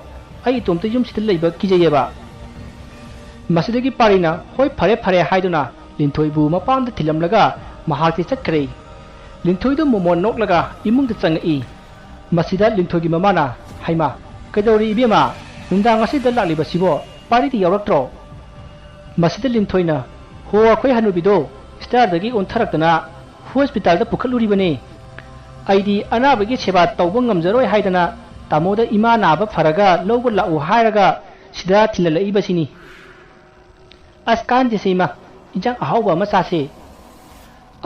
ꯑꯩ ꯏꯇꯣꯝꯇ ꯌꯨꯝꯁꯤꯗ ꯂꯩꯕ ꯀꯤꯖꯩꯌꯦꯕ꯫ ꯃꯁꯤꯗꯒꯤ ꯄꯥꯔꯤꯅ ꯍꯣꯏ ꯐꯔꯦ ꯐꯔꯦ ꯍꯥꯏꯗꯨꯅ ꯂꯤꯟꯊꯣꯏꯕꯨ ꯃꯄꯥꯝꯗ ꯊꯤꯜꯂꯝꯂꯒ ꯃꯍꯥꯛꯇꯤ ꯆꯠꯈ꯭ꯔꯦ꯫ ꯂꯤꯟꯊꯣꯏꯗꯨ ꯃꯣꯃꯣꯟ ꯅꯣꯛꯂꯒ ꯏꯃꯨꯡꯗ ꯆꯪꯉꯛꯏ꯫ ꯃꯁꯤꯗ ꯂꯤꯟꯊꯣꯏꯒꯤ ꯃꯃꯥꯅ ꯍꯩꯃꯥ ꯀꯩꯗꯧꯔꯤ ꯏꯕꯦꯝꯃ ꯅꯨꯡꯗꯥꯡ ꯑꯁꯤꯗ ꯂꯥꯛꯂꯤꯕꯁꯤꯕꯣ ꯄꯥꯔꯤꯗꯤ ꯌꯥꯎꯔꯛꯇ꯭ꯔꯣ꯫ ꯃꯁꯤꯗ ꯂꯤꯟꯊꯣꯏꯅ ꯍꯣ ꯑꯩꯈꯣꯏ ꯍꯅꯨꯕꯤꯗꯣ ꯁ꯭ꯇꯥꯔꯗꯒꯤ ꯑꯣꯟꯊꯔꯛꯇꯅ ꯍꯣꯁꯄꯤꯇꯥꯜꯗ ꯄꯨꯈꯠꯂꯨꯔꯤꯕꯅꯦ ꯑꯩꯗꯤ ꯑꯅꯥꯕꯒꯤ ꯁꯦꯕꯥ ꯇꯧꯕ ꯉꯝꯖꯔꯣꯏ ꯍꯥꯏꯗꯅ ꯇꯥꯃꯣꯗ ꯏꯃꯥ ꯅꯥꯕ ꯐꯔꯒ ꯂꯧꯕ ꯂꯥꯛꯎ ꯍꯥꯏꯔꯒ ꯁꯤꯗ ꯊꯤꯜꯍꯜꯂꯛꯏꯕꯁꯤꯅꯤ꯫ ꯑꯁ ꯀꯥꯟꯗꯦꯁꯦ ꯏꯃꯥ ꯏꯟꯖꯥꯡ ꯑꯍꯥꯎꯕ ꯑꯃ ꯆꯥꯁꯦ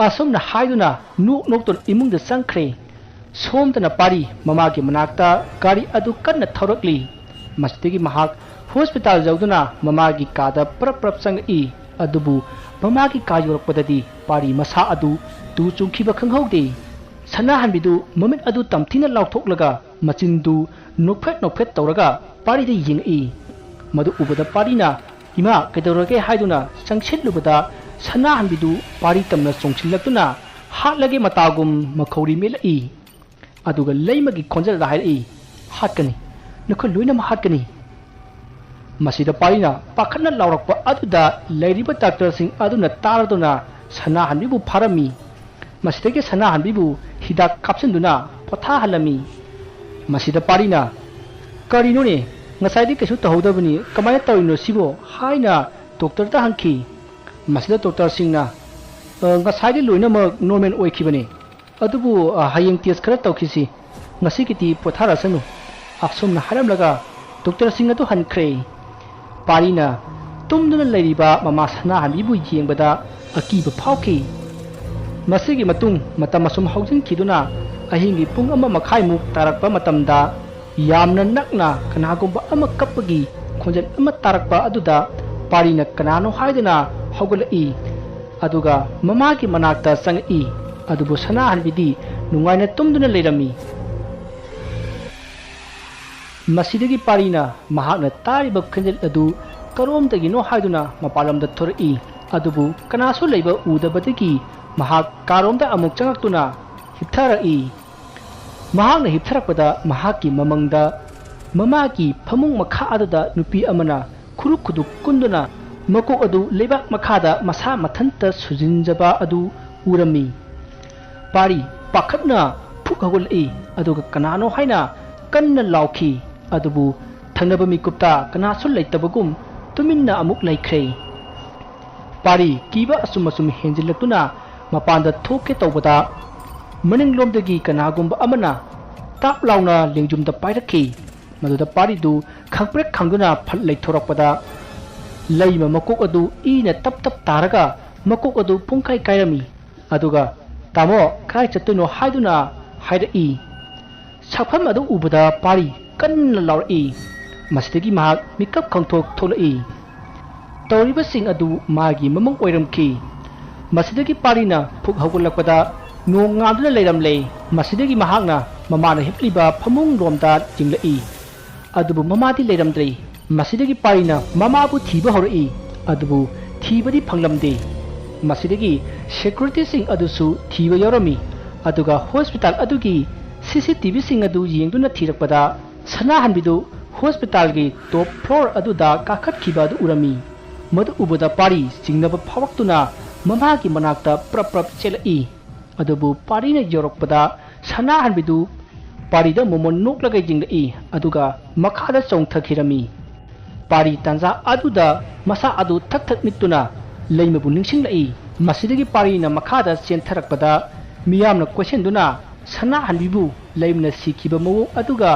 ꯑꯁꯨꯝꯅ ꯍꯥꯏꯗꯨꯅ ꯅꯣꯛꯇꯨꯅ ꯏꯃꯨꯡꯗ ꯆꯪꯈ꯭ꯔꯦ꯫ ꯁꯣꯝꯗꯅ ꯄꯥꯔꯤ ꯃꯃꯥꯒꯤ ꯃꯅꯥꯛꯇ ꯒꯥꯔꯤ ꯑꯗꯨꯀꯟꯅ ꯊꯧꯔꯛꯂꯤ꯫ ꯃꯁꯤꯗꯒꯤ ꯃꯍꯥꯛ ꯍꯣꯁꯄꯤꯇꯥꯜ ꯌꯧꯗꯨꯅ ꯃꯃꯥꯒꯤ ꯀꯥꯗ ꯄ꯭ꯔꯞ ꯆꯪꯉꯛꯏ꯫ ꯑꯗꯨꯕꯨ ꯃꯃꯥꯒꯤ ꯀꯥ ꯌꯧꯔꯛꯄꯗꯗꯤ ꯄꯥꯔꯤ ꯃꯁꯥ ꯑꯗꯨ ꯇꯨ ꯆꯨꯡꯈꯤꯕ ꯈꯪꯍꯧꯗꯦ꯫ ꯁꯅꯥꯍꯟꯕꯤꯗꯨ ꯃꯃꯤꯠ ꯑꯗꯨ ꯇꯝꯊꯤꯅ ꯂꯥꯎꯊꯣꯛꯂꯒ ꯃꯆꯤꯟꯗꯨ ꯅꯣꯛꯐꯦꯠ ꯇꯧꯔꯒ ꯄꯥꯔꯤꯗ ꯌꯦꯡꯉꯛꯏ꯫ ꯃꯗꯨ ꯎꯕꯗ ꯄꯥꯔꯤꯅ ꯏꯃꯥ ꯀꯩꯗꯧꯔꯒꯦ ꯍꯥꯏꯗꯨꯅ ꯆꯪꯁꯤꯜꯂꯨꯕꯗ ꯁꯅꯥꯍꯟꯕꯤꯗꯨ ꯄꯥꯔꯤ ꯇꯝꯅ ꯆꯣꯡꯁꯤꯜꯂꯛꯇꯨꯅ ꯍꯥꯠꯂꯒꯦ ꯃꯇꯥꯒꯨꯝ ꯃꯈꯧꯔꯤ ꯃꯦꯠꯂꯛꯏ꯫ ꯑꯗꯨꯒ ꯂꯩꯃꯒꯤ ꯈꯣꯟꯖꯦꯜꯗ ꯍꯥꯏꯔꯛꯏ ꯍꯥꯠꯀꯅꯤ ꯅꯈꯣꯏ ꯂꯣꯏꯅꯃꯛ ꯍꯥꯠꯀꯅꯤ꯫ ꯃꯁꯤꯗ ꯄꯥꯔꯤꯅ ꯄꯥꯈꯠꯅ ꯂꯥꯎꯔꯛꯄ ꯑꯗꯨꯗ ꯂꯩꯔꯤꯕ ꯗꯥꯛꯇꯔꯁꯤꯡ ꯑꯗꯨꯅ ꯇꯥꯔꯗꯨꯅ ꯁꯅꯥꯍꯟꯕꯤꯕꯨ ꯐꯥꯔꯝꯃꯤ꯫ ꯃꯁꯤꯗꯒꯤ ꯁꯅꯥꯍꯟꯕꯤꯕꯨ ꯍꯤꯗꯥꯛ ꯀꯥꯞꯁꯤꯟꯗꯨꯅ ꯄꯣꯊꯥꯍꯜꯂꯝꯃꯤ꯫ ꯃꯁꯤꯗ ꯄꯥꯔꯤꯅ ꯀꯔꯤꯅꯣꯅꯦ ꯉꯁꯥꯏꯗꯤ ꯀꯩꯁꯨ ꯇꯧꯍꯧꯗꯕꯅꯤ ꯀꯃꯥꯏꯅ ꯇꯧꯔꯤꯅꯣ ꯁꯤꯕꯣ ꯍꯥꯏꯅ ꯗꯣꯛꯇꯔꯗ ꯍꯪꯈꯤ꯫ ꯃꯁꯤꯗ ꯗꯣꯛꯇꯔꯁꯤꯡꯅ ꯉꯁꯥꯏꯗꯤ ꯂꯣꯏꯅꯃꯛ ꯅꯣꯔꯃꯦꯜ ꯑꯣꯏꯈꯤꯕꯅꯤ ꯑꯗꯨꯕꯨ ꯍꯌꯦꯡ ꯇꯦꯁ ꯈꯔ ꯇꯧꯈꯤꯁꯤ ꯉꯁꯤꯒꯤꯗꯤ ꯄꯣꯊꯥꯔꯁꯅꯨ ꯑꯁꯨꯝꯅ ꯍꯥꯏꯔꯝꯂꯒ ꯗꯣꯛꯇꯔꯁꯤꯡ ꯑꯗꯨ ꯍꯟꯈ꯭ꯔꯦ꯫ ꯄꯥꯔꯤꯅ ꯇꯨꯝꯗꯨꯅ ꯂꯩꯔꯤꯕ ꯃꯃꯥ ꯁꯅꯥꯍꯟꯕꯤꯕꯨ ꯌꯦꯡꯕꯗ ꯑꯀꯤꯕ ꯐꯥꯎꯈꯤ꯫ ꯃꯁꯤꯒꯤ ꯃꯇꯨꯡ ꯃꯇꯝ ꯑꯁꯨꯝ ꯍꯧꯖꯤꯟꯈꯤꯗꯨꯅ ꯑꯍꯤꯡꯒꯤ ꯄꯨꯡ 1:30 ꯇꯥꯔꯛꯄ ꯃꯇꯝꯗ ꯌꯥꯝꯅ ꯅꯛꯅ ꯀꯅꯥꯒꯨꯝꯕ ꯑꯃ ꯀꯞꯄꯒꯤ ꯈꯣꯟꯖꯦꯜ ꯑꯃ ꯇꯥꯔꯛꯄ ꯑꯗꯨꯗ ꯄꯥꯔꯤꯅ ꯀꯅꯥꯅꯣ ꯍꯥꯏꯗꯨꯅ ꯍꯧꯒꯠꯂꯛꯏ ꯑꯗꯨꯒ ꯃꯃꯥꯒꯤ ꯃꯅꯥꯛꯇ ꯆꯪꯉꯛꯏ꯫ ꯑꯗꯨꯕꯨ ꯁꯅꯥꯍꯟꯕꯤꯗꯤ ꯅꯨꯡꯉꯥꯏꯅ ꯇꯨꯝꯗꯨꯅ ꯂꯩꯔꯝꯃꯤ꯫ ꯃꯁꯤꯗꯒꯤ ꯄꯥꯔꯤꯅ ꯃꯍꯥꯛꯅ ꯇꯥꯔꯤꯕ ꯈꯣꯟꯖꯦꯜ ꯑꯗꯨ ꯀꯔꯣꯝꯗꯒꯤꯅꯣ ꯍꯥꯏꯗꯨꯅ ꯃꯄꯥꯟꯂꯣꯝꯗ ꯊꯣꯔꯛꯏ꯫ ꯑꯗꯨꯕꯨ ꯀꯅꯥꯁꯨ ꯂꯩꯕ ꯎꯗꯕꯗꯒꯤ ꯃꯍꯥꯛ ꯀꯥꯔꯣꯝꯗ ꯑꯃꯨꯛ ꯆꯪꯉꯛꯇꯨꯅ ꯍꯤꯞꯊꯔꯛꯏ꯫ ꯃꯍꯥꯛꯅ ꯍꯤꯞꯊꯔꯛꯄꯗ ꯃꯍꯥꯛꯀꯤ ꯃꯃꯪꯗ ꯃꯃꯥꯒꯤ ꯐꯃꯨꯡ ꯃꯈꯥ ꯑꯗꯨꯗ ꯅꯨꯄꯤ ꯑꯃꯅ ꯈꯨꯔꯨ ꯈꯨꯗꯨꯞ ꯀꯨꯟꯗꯨꯅ ꯃꯀꯣꯛ ꯑꯗꯨ ꯂꯩꯕꯥꯛ ꯃꯈꯥꯗ ꯃꯁꯥ ꯃꯊꯟꯇ ꯁꯨꯖꯤꯟꯖꯕ ꯑꯗꯨ ꯎꯔꯝꯃꯤ꯫ ꯄꯥꯔꯤ ꯄꯥꯈꯠꯅ ꯐꯨꯛ ꯍꯧꯒꯠꯂꯛꯏ ꯑꯗꯨꯒ ꯀꯅꯥꯅꯣ ꯍꯥꯏꯅ ꯀꯟꯅ ꯂꯥꯎꯈꯤ ꯑꯗꯨꯕꯨ ꯊꯪꯅꯕ ꯃꯤꯀꯨꯞꯇ ꯀꯅꯥꯁꯨ ꯂꯩꯇꯕꯒꯨꯝ ꯇꯨꯃꯤꯟꯅ ꯑꯃꯨꯛ ꯂꯩꯈ꯭ꯔꯦ꯫ ꯄꯥꯔꯤ ꯀꯤꯕ ꯑꯁꯨꯝ ꯍꯦꯟꯖꯤꯜꯂꯛꯇꯨꯅ ꯃꯄꯥꯟꯗ ꯊꯣꯛꯀꯦ ꯇꯧꯕꯗ ꯃꯅꯤꯡꯂꯣꯝꯗꯒꯤ ꯀꯅꯥꯒꯨꯝꯕ ꯑꯃꯅ ꯇꯥꯞ ꯂꯥꯎꯅ ꯂꯦꯡꯖꯨꯝꯗ ꯄꯥꯏꯔꯛꯈꯤ꯫ ꯃꯗꯨꯗ ꯄꯥꯔꯤꯗꯨ ꯈꯪꯄ꯭ꯔꯦꯛ ꯈꯪꯗꯨꯅ ꯐꯠ ꯂꯩꯊꯣꯔꯛꯄꯗ ꯂꯩꯃ ꯃꯀꯣꯛ ꯑꯗꯨ ꯏꯅ ꯇꯞ ꯇꯥꯔꯒ ꯃꯀꯣꯛ ꯑꯗꯨ ꯄꯨꯡꯀꯥꯏ ꯀꯥꯏꯔꯝꯃꯤ꯫ ꯑꯗꯨꯒ ꯇꯥꯃꯣ ꯀꯥꯏ ꯆꯠꯇꯣꯏꯅꯣ ꯍꯥꯏꯗꯨꯅ ꯍꯥꯏꯔꯛꯏ꯫ ꯁꯛꯐꯝ ꯑꯗꯨ ꯎꯕꯗ ꯄꯥꯔꯤ ꯀꯟꯅ ꯂꯥꯎꯔꯛꯏ꯫ ꯃꯁꯤꯗꯒꯤ ꯃꯍꯥꯛ ꯃꯤꯀꯞ ꯈꯪꯊꯣꯛ ꯊꯣꯛꯂꯛꯏ꯫ ꯇꯧꯔꯤꯕꯁꯤꯡ ꯑꯗꯨ ꯃꯥꯒꯤ ꯃꯃꯪ ꯑꯣꯏꯔꯝꯈꯤ꯫ ꯃꯁꯤꯗꯒꯤ ꯄꯥꯔꯤꯅ ꯐꯨꯛ ꯍꯧꯒꯠꯂꯛꯄꯗ ꯅꯣꯡ ꯉꯥꯟꯗꯨꯅ ꯂꯩꯔꯝꯂꯦ꯫ ꯃꯁꯤꯗꯒꯤ ꯃꯍꯥꯛꯅ ꯃꯃꯥꯅ ꯍꯤꯞꯂꯤꯕ ꯐꯃꯨꯡ ꯂꯣꯝꯗ ꯌꯦꯡꯂꯛꯏ ꯑꯗꯨꯕꯨ ꯃꯃꯥꯗꯤ ꯂꯩꯔꯝꯗ꯭ꯔꯦ꯫ ꯃꯁꯤꯗꯒꯤ ꯄꯥꯔꯤꯅ ꯃꯃꯥꯕꯨ ꯊꯤꯕ ꯍꯧꯔꯛꯏ ꯑꯗꯨꯕꯨ ꯊꯤꯕꯗꯤ ꯐꯪꯂꯝꯗꯦ꯫ ꯃꯁꯤꯗꯒꯤ ꯁꯦꯀ꯭ꯌꯨꯔꯤꯇꯤꯁꯤꯡ ꯑꯗꯨꯁꯨ ꯊꯤꯕ ꯌꯥꯎꯔꯝꯃꯤ ꯑꯗꯨꯒ ꯍꯣꯁꯄꯤꯇꯥꯜ ꯑꯗꯨꯒꯤ CCTVꯁꯤꯡ ꯑꯗꯨ ꯌꯦꯡꯗꯨꯅ ꯊꯤꯔꯛꯄꯗ ꯁꯅꯥꯍꯟꯕꯤꯗꯨ ꯍꯣꯁꯄꯤꯇꯥꯜꯒꯤ ꯇꯣꯞ ꯐ꯭ꯂꯣꯔ ꯑꯗꯨꯗ ꯀꯥꯈꯠꯈꯤꯕ ꯑꯗꯨ ꯎꯔꯝꯃꯤ꯫ ꯃꯗꯨ ꯎꯕꯗ ꯄꯥꯔꯤ ꯆꯤꯡꯅꯕ ꯐꯥꯎꯔꯛꯇꯨꯅ ꯃꯃꯥꯒꯤ ꯃꯅꯥꯛꯇ ꯄ꯭ꯔꯞ ꯆꯦꯜꯂꯛꯏ ꯑꯗꯨꯕꯨ ꯄꯥꯔꯤꯅ ꯌꯧꯔꯛꯄꯗ ꯁꯅꯥꯍꯟꯕꯤꯗꯨ ꯄꯥꯔꯤꯗ ꯃꯣꯃꯣꯟ ꯅꯣꯛꯂꯒ ꯌꯦꯡꯂꯛꯏ ꯑꯗꯨꯒ ꯃꯈꯥꯗ ꯆꯣꯡꯊꯈꯤꯔꯝꯃꯤ꯫ ꯄꯥꯔꯤ ꯇꯥꯟꯖꯥ ꯑꯗꯨꯗ ꯃꯁꯥ ꯑꯗꯨ ꯊꯛ ꯊꯛ ꯅꯤꯛꯇꯨꯅ ꯂꯩꯃꯕꯨ ꯅꯤꯡꯁꯤꯡꯂꯛꯏ꯫ ꯃꯁꯤꯗꯒꯤ ꯄꯥꯔꯤꯅ ꯃꯈꯥꯗ ꯆꯦꯟꯊꯔꯛꯄꯗ ꯃꯤꯌꯥꯝꯅ ꯀꯣꯏꯁꯤꯟꯗꯨꯅ ꯁꯅꯥꯍꯟꯕꯤꯕꯨ ꯂꯩꯃꯅ ꯁꯤꯈꯤꯕ ꯃꯑꯣꯡ ꯑꯗꯨꯒ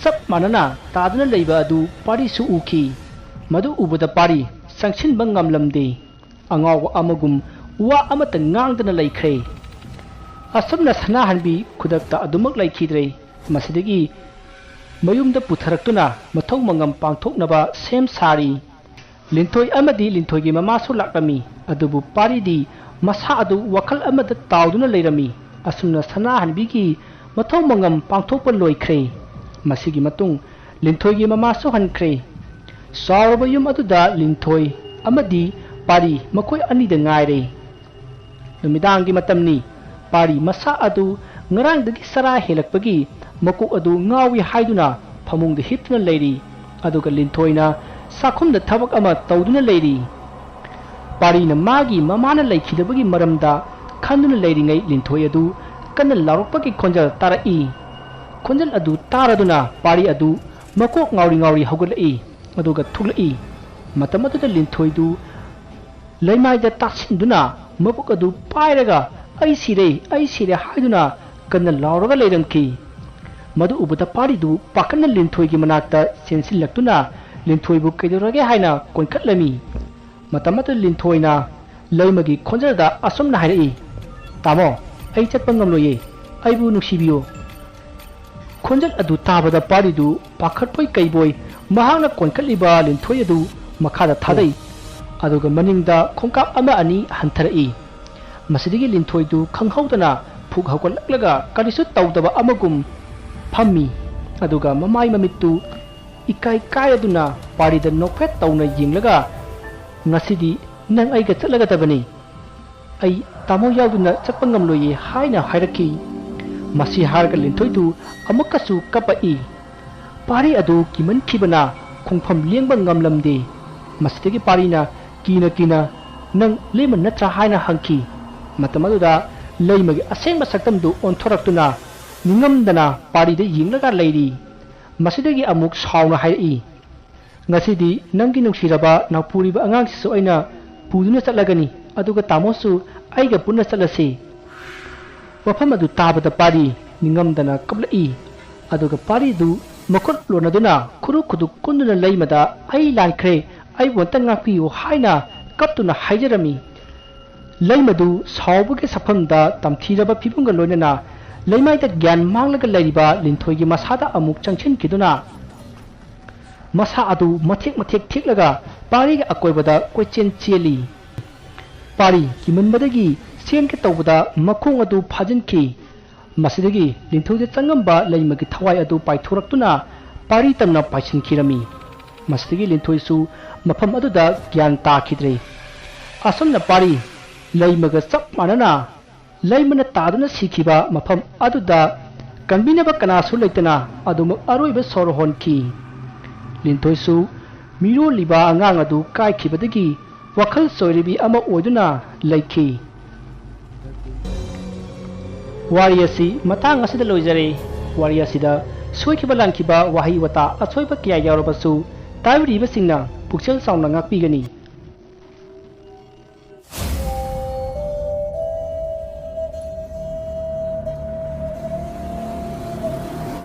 ꯆꯞ ꯃꯥꯟꯅꯅ ꯇꯥꯗꯨꯅ ꯂꯩꯕ ꯑꯗꯨ ꯄꯥꯔꯤꯁꯨ ꯎꯈꯤ꯫ ꯃꯗꯨ ꯎꯕꯗ ꯄꯥꯔꯤ ꯆꯪꯁꯤꯟꯕ ꯉꯝꯂꯝꯗꯦ꯫ ꯑꯉꯥꯎꯕ ꯑꯃꯒꯨꯝ ꯋꯥ ꯑꯃꯠꯇ ꯉꯥꯡꯗꯅ ꯂꯩꯈ꯭ꯔꯦ꯫ ꯑꯁꯨꯝꯅ ꯁꯅꯥꯍꯟꯕꯤ ꯈꯨꯗꯛꯇ ꯑꯗꯨꯃꯛ ꯂꯩꯈꯤꯗ꯭ꯔꯦ꯫ ꯃꯁꯤꯗꯒꯤ ꯃꯌꯨꯝꯗ ꯄꯨꯊꯔꯛꯇꯨꯅ ꯃꯊꯧ ꯃꯉꯝ ꯄꯥꯡꯊꯣꯛꯅꯕ ꯁꯦꯝ ꯁꯥꯔꯤ꯫ ꯂꯤꯟꯊꯣꯏ ꯑꯃꯗꯤ ꯂꯤꯟꯊꯣꯏꯒꯤ ꯃꯃꯥꯁꯨ ꯂꯥꯛꯂꯝꯃꯤ꯫ ꯑꯗꯨꯕꯨ ꯄꯥꯔꯤꯗꯤ ꯃꯁꯥ ꯑꯗꯨ ꯋꯥꯈꯜ ꯑꯃꯗ ꯇꯥꯎꯗꯨꯅ ꯂꯩꯔꯝꯃꯤ꯫ ꯑꯁꯨꯝꯅ ꯁꯅꯥꯍꯟꯕꯤꯒꯤ ꯃꯊꯧ ꯃꯉꯝ ꯄꯥꯡꯊꯣꯛꯄ ꯂꯣꯏꯈ꯭ꯔꯦ꯫ ꯃꯁꯤꯒꯤ ꯃꯇꯨꯡ ꯂꯤꯟꯊꯣꯏꯒꯤ ꯃꯃꯥꯁꯨ ꯍꯟꯈ꯭ꯔꯦ꯫ ꯆꯥꯎꯔꯕ ꯌꯨꯝ ꯑꯗꯨꯗ ꯂꯤꯟꯊꯣꯏ ꯑꯃꯗꯤ ꯄꯥꯔꯤ ꯃꯈꯣꯏ ꯑꯅꯤꯗ ꯉꯥꯏꯔꯦ꯫ ꯅꯨꯃꯤꯗꯥꯡꯒꯤ ꯃꯇꯝꯅꯤ꯫ ꯄꯥꯔꯤ ꯃꯁꯥ ꯑꯗꯨ ꯉꯔꯥꯡꯗꯒꯤ ꯆꯔꯥ ꯍꯦꯜꯂꯛꯄꯒꯤ ꯃꯀꯣꯛ ꯑꯗꯨ ꯉꯥꯎꯏ ꯍꯥꯏꯗꯨꯅ ꯐꯃꯨꯡꯗ ꯍꯤꯞꯇꯨꯅ ꯂꯩꯔꯤ꯫ ꯑꯗꯨꯒ ꯂꯤꯟꯊꯣꯏꯅ ꯆꯥꯛꯈꯨꯝꯗ ꯊꯕꯛ ꯑꯃ ꯇꯧꯗꯨꯅ ꯂꯩꯔꯤ꯫ ꯄꯥꯔꯤꯅ ꯃꯥꯒꯤ ꯃꯃꯥꯅ ꯂꯩꯈꯤꯗꯕꯒꯤ ꯃꯔꯝꯗ ꯈꯟꯗꯨꯅ ꯂꯩꯔꯤꯉꯩ ꯂꯤꯟꯊꯣꯏ ꯑꯗꯨ ꯀꯟꯅ ꯂꯥꯎꯔꯛꯄꯒꯤ ꯈꯣꯟꯖꯦꯜ ꯇꯥꯔꯛꯏ꯫ ꯈꯣꯟꯖꯦꯜ ꯑꯗꯨ ꯇꯥꯔꯗꯨꯅ ꯄꯥꯔꯤ ꯑꯗꯨ ꯃꯀꯣꯛ ꯉꯥꯎꯔꯤ ꯍꯧꯒꯠꯂꯛꯏ ꯑꯗꯨꯒ ꯊꯣꯛꯂꯛꯏ꯫ ꯃꯇꯝ ꯑꯗꯨꯗ ꯂꯤꯟꯊꯣꯏꯗꯨ ꯂꯩꯃꯥꯏꯗ ꯇꯥꯁꯤꯟꯗꯨꯅ ꯃꯕꯨꯛ ꯑꯗꯨ ꯄꯥꯏꯔꯒ ꯑꯩ ꯁꯤꯔꯦ ꯍꯥꯏꯗꯨꯅ ꯀꯟꯅ ꯂꯥꯎꯔꯒ ꯂꯩꯔꯝꯈꯤ꯫ ꯃꯗꯨ ꯎꯕꯗ ꯄꯥꯔꯤꯗꯨ ꯄꯥꯈꯠꯅ ꯂꯤꯟꯊꯣꯏꯒꯤ ꯃꯅꯥꯛꯇ ꯆꯦꯟꯁꯤꯜꯂꯛꯇꯨꯅ ꯂꯤꯟꯊꯣꯏꯕꯨ ꯀꯩꯗꯧꯔꯒꯦ ꯍꯥꯏꯅ ꯀꯣꯟꯈꯠꯂꯝꯃꯤ꯫ ꯃꯇꯝ ꯑꯗꯨꯗ ꯂꯤꯟꯊꯣꯏꯅ ꯂꯩꯃꯒꯤ ꯈꯣꯟꯖꯦꯜꯗ ꯑꯁꯨꯝꯅ ꯍꯥꯏꯔꯛꯏ, ꯇꯥꯃꯣ, ꯑꯩ ꯆꯠꯄ ꯉꯝꯂꯣꯏꯌꯦ, ꯑꯩꯕꯨ ꯅꯨꯡꯁꯤꯕꯤꯌꯨ꯫ ꯈꯣꯟꯖꯦꯜ ꯑꯗꯨ ꯇꯥꯕꯗ ꯄꯥꯔꯤꯗꯨ ꯄꯥꯈꯠꯄꯣꯏ ꯀꯩꯕꯣꯏ ꯃꯍꯥꯛꯅ ꯀꯣꯟꯈꯠꯂꯤꯕ ꯂꯤꯟꯊꯣꯏ ꯑꯗꯨ ꯃꯈꯥꯗ ꯊꯥꯗꯩ꯫ ꯑꯗꯨꯒ ꯃꯅꯤꯡꯗ ꯈꯣꯡꯀꯥꯞ ꯑꯃ ꯑꯅꯤ ꯍꯟꯊꯔꯛꯏ꯫ ꯃꯁꯤꯗꯒꯤ ꯂꯤꯟꯊꯣꯏꯗꯨ ꯈꯪꯍꯧꯗꯅ ꯐꯨꯛ ꯍꯧꯒꯠꯂꯛꯂꯒ ꯀꯔꯤꯁꯨ ꯇꯧꯗꯕ ꯑꯃꯒꯨꯝ ꯐꯝꯃꯤ꯫ ꯑꯗꯨꯒ ꯃꯃꯥꯏ ꯃꯃꯤꯠꯇꯨ ꯏꯀꯥꯏ ꯀꯥꯏꯔꯗꯨꯅ ꯄꯥꯔꯤꯗ ꯅꯣꯛꯐꯦꯠ ꯇꯧꯅ ꯌꯦꯡꯂꯒ, ꯉꯁꯤꯗꯤ ꯅꯪ ꯑꯩꯒ ꯆꯠꯂꯒꯗꯕꯅꯤ, ꯑꯩ ꯇꯥꯃꯣ ꯌꯥꯎꯗꯨꯅ ꯆꯠꯄ ꯉꯝꯂꯣꯏꯌꯦ ꯍꯥꯏꯅ ꯍꯥꯏꯔꯛꯈꯤ꯫ ꯃꯁꯤ ꯍꯥꯏꯔꯒ ꯂꯤꯟꯊꯣꯏꯗꯨ ꯑꯃꯨꯛꯀꯁꯨ ꯀꯞꯄꯛꯏ꯫ ꯄꯥꯔꯤ ꯑꯗꯨ ꯀꯤꯃꯟꯈꯤꯕꯅ ꯈꯣꯡꯐꯝ ꯂꯦꯡꯕ ꯉꯝꯂꯝꯗꯦ꯫ ꯃꯁꯤꯗꯒꯤ ꯄꯥꯔꯤꯅ ꯀꯤꯅ ꯅꯪ ꯂꯩꯃ ꯅꯠꯇ꯭ꯔꯥ ꯍꯥꯏꯅ ꯍꯪꯈꯤ꯫ ꯃꯇꯝ ꯑꯗꯨꯗ ꯂꯩꯃꯒꯤ ꯑꯁꯦꯡꯕ ꯁꯛꯇꯝꯗꯨ ꯑꯣꯟꯊꯣꯔꯛꯇꯨꯅ ꯅꯤꯡꯉꯝꯗꯅ ꯄꯥꯔꯤꯗ ꯌꯦꯡꯂꯒ ꯂꯩꯔꯤ꯫ ꯃꯁꯤꯗꯒꯤ ꯑꯃꯨꯛ ꯁꯥꯎꯅ ꯍꯥꯏꯔꯛꯏ, ꯉꯁꯤꯗꯤ ꯅꯪꯒꯤ ꯅꯨꯡꯁꯤꯔꯕ ꯅꯥꯎꯄꯨꯔꯤꯕ ꯑꯉꯥꯡꯁꯤꯁꯨ ꯑꯩꯅ ꯄꯨꯗꯨꯅ ꯆꯠꯂꯒꯅꯤ, ꯑꯗꯨꯒ ꯇꯥꯃꯣꯁꯨ ꯑꯩꯒ ꯄꯨꯟꯅ ꯆꯠꯂꯁꯤ꯫ ꯋꯥꯐꯝ ꯑꯗꯨ ꯇꯥꯕꯗ ꯄꯥꯔꯤ ꯅꯤꯡꯉꯝꯗꯅ ꯀꯞꯂꯛꯏ꯫ ꯑꯗꯨꯒ ꯄꯥꯔꯤꯗꯨ ꯃꯈꯨꯠ ꯂꯣꯟꯅꯗꯨꯅ ꯈꯨꯔꯨ ꯀꯨꯟꯗꯨꯅ ꯂꯩꯃꯗ ꯑꯩ ꯂꯥꯟꯈ꯭ꯔꯦ, ꯑꯩꯕꯨ ꯑꯝꯇ ꯉꯥꯛꯄꯤꯌꯨ ꯍꯥꯏꯅ ꯀꯞꯇꯨꯅ ꯍꯥꯏꯖꯔꯝꯃꯤ꯫ ꯂꯩꯃꯗꯨ ꯁꯥꯎꯕꯒꯤ ꯁꯛꯐꯝꯗ ꯇꯝꯊꯤꯔꯕ ꯐꯤꯕꯝꯒ ꯂꯣꯏꯅꯅ ꯂꯩꯃꯥꯏꯗ ꯒ꯭ꯌꯥꯟ ꯃꯥꯡꯂꯒ ꯂꯩꯔꯤꯕ ꯂꯤꯟꯊꯣꯏꯒꯤ ꯃꯁꯥꯗ ꯑꯃꯨꯛ ꯆꯪꯁꯤꯟꯈꯤꯗꯨꯅ ꯃꯁꯥ ꯑꯗꯨ ꯃꯊꯦꯛ ꯊꯦꯛꯂꯒ ꯄꯥꯔꯤꯒꯤ ꯑꯀꯣꯏꯕꯗ ꯀꯣꯏꯆꯦꯟ ꯆꯦꯜꯂꯤ꯫ ꯄꯥꯔꯤ ꯀꯤꯃꯟꯕꯗꯒꯤ ꯆꯦꯟꯒꯦ ꯇꯧꯕꯗ ꯃꯈꯣꯡ ꯑꯗꯨ ꯐꯥꯖꯤꯟꯈꯤ꯫ ꯃꯁꯤꯗꯒꯤ ꯂꯤꯟꯊꯣꯏꯗ ꯆꯪꯉꯝꯕ ꯂꯩꯃꯒꯤ ꯊꯋꯥꯏ ꯑꯗꯨ ꯄꯥꯏꯊꯣꯔꯛꯇꯨꯅ ꯄꯥꯔꯤ ꯇꯝꯅ ꯄꯥꯏꯁꯤꯟꯈꯤꯔꯝꯃꯤ꯫ ꯃꯁꯤꯗꯒꯤ ꯂꯤꯟꯊꯣꯏꯁꯨ ꯃꯐꯝ ꯑꯗꯨꯗ ꯒ꯭ꯌꯥꯟ ꯇꯥꯈꯤꯗ꯭ꯔꯦ꯫ ꯑꯁꯨꯝꯅ ꯄꯥꯔꯤ ꯂꯩꯃꯒ ꯆꯞ ꯃꯥꯟꯅꯅ ꯂꯩꯃꯅ ꯇꯥꯗꯨꯅ ꯁꯤꯈꯤꯕ ꯃꯐꯝ ꯑꯗꯨꯗ ꯀꯟꯕꯤꯅꯕ ꯀꯅꯥꯁꯨ ꯂꯩꯇꯅ ꯑꯗꯨꯃꯛ ꯑꯔꯣꯏꯕ ꯁꯣꯔ ꯍꯣꯟꯈꯤ꯫ ꯂꯤꯟꯊꯣꯏꯁꯨ ꯃꯤꯔꯣꯜꯂꯤꯕ ꯑꯉꯥꯡ ꯑꯗꯨ ꯀꯥꯏꯈꯤꯕꯗꯒꯤ ꯋꯥꯈꯜ ꯆꯣꯏꯔꯕꯤ ꯑꯃ ꯑꯣꯏꯗꯨꯅ ꯂꯩꯈꯤ꯫ ꯋꯥꯔꯤ ꯑꯁꯤ ꯃꯇꯥꯡ ꯑꯁꯤꯗ ꯂꯣꯏꯖꯔꯦ꯫ ꯋꯥꯔꯤ ꯑꯁꯤꯗ ꯁꯣꯏꯈꯤꯕ ꯂꯥꯟꯈꯤꯕ ꯋꯥꯍꯩ ꯋꯥꯇꯥ ꯑꯁꯣꯏꯕ ꯀꯌꯥ ꯌꯥꯎꯔꯕꯁꯨ ꯇꯥꯕꯤꯔꯤꯕꯁꯤꯡꯅ ꯄꯨꯛꯆꯦꯜ ꯆꯥꯎꯅ ꯉꯥꯛꯄꯤꯒꯅꯤ꯫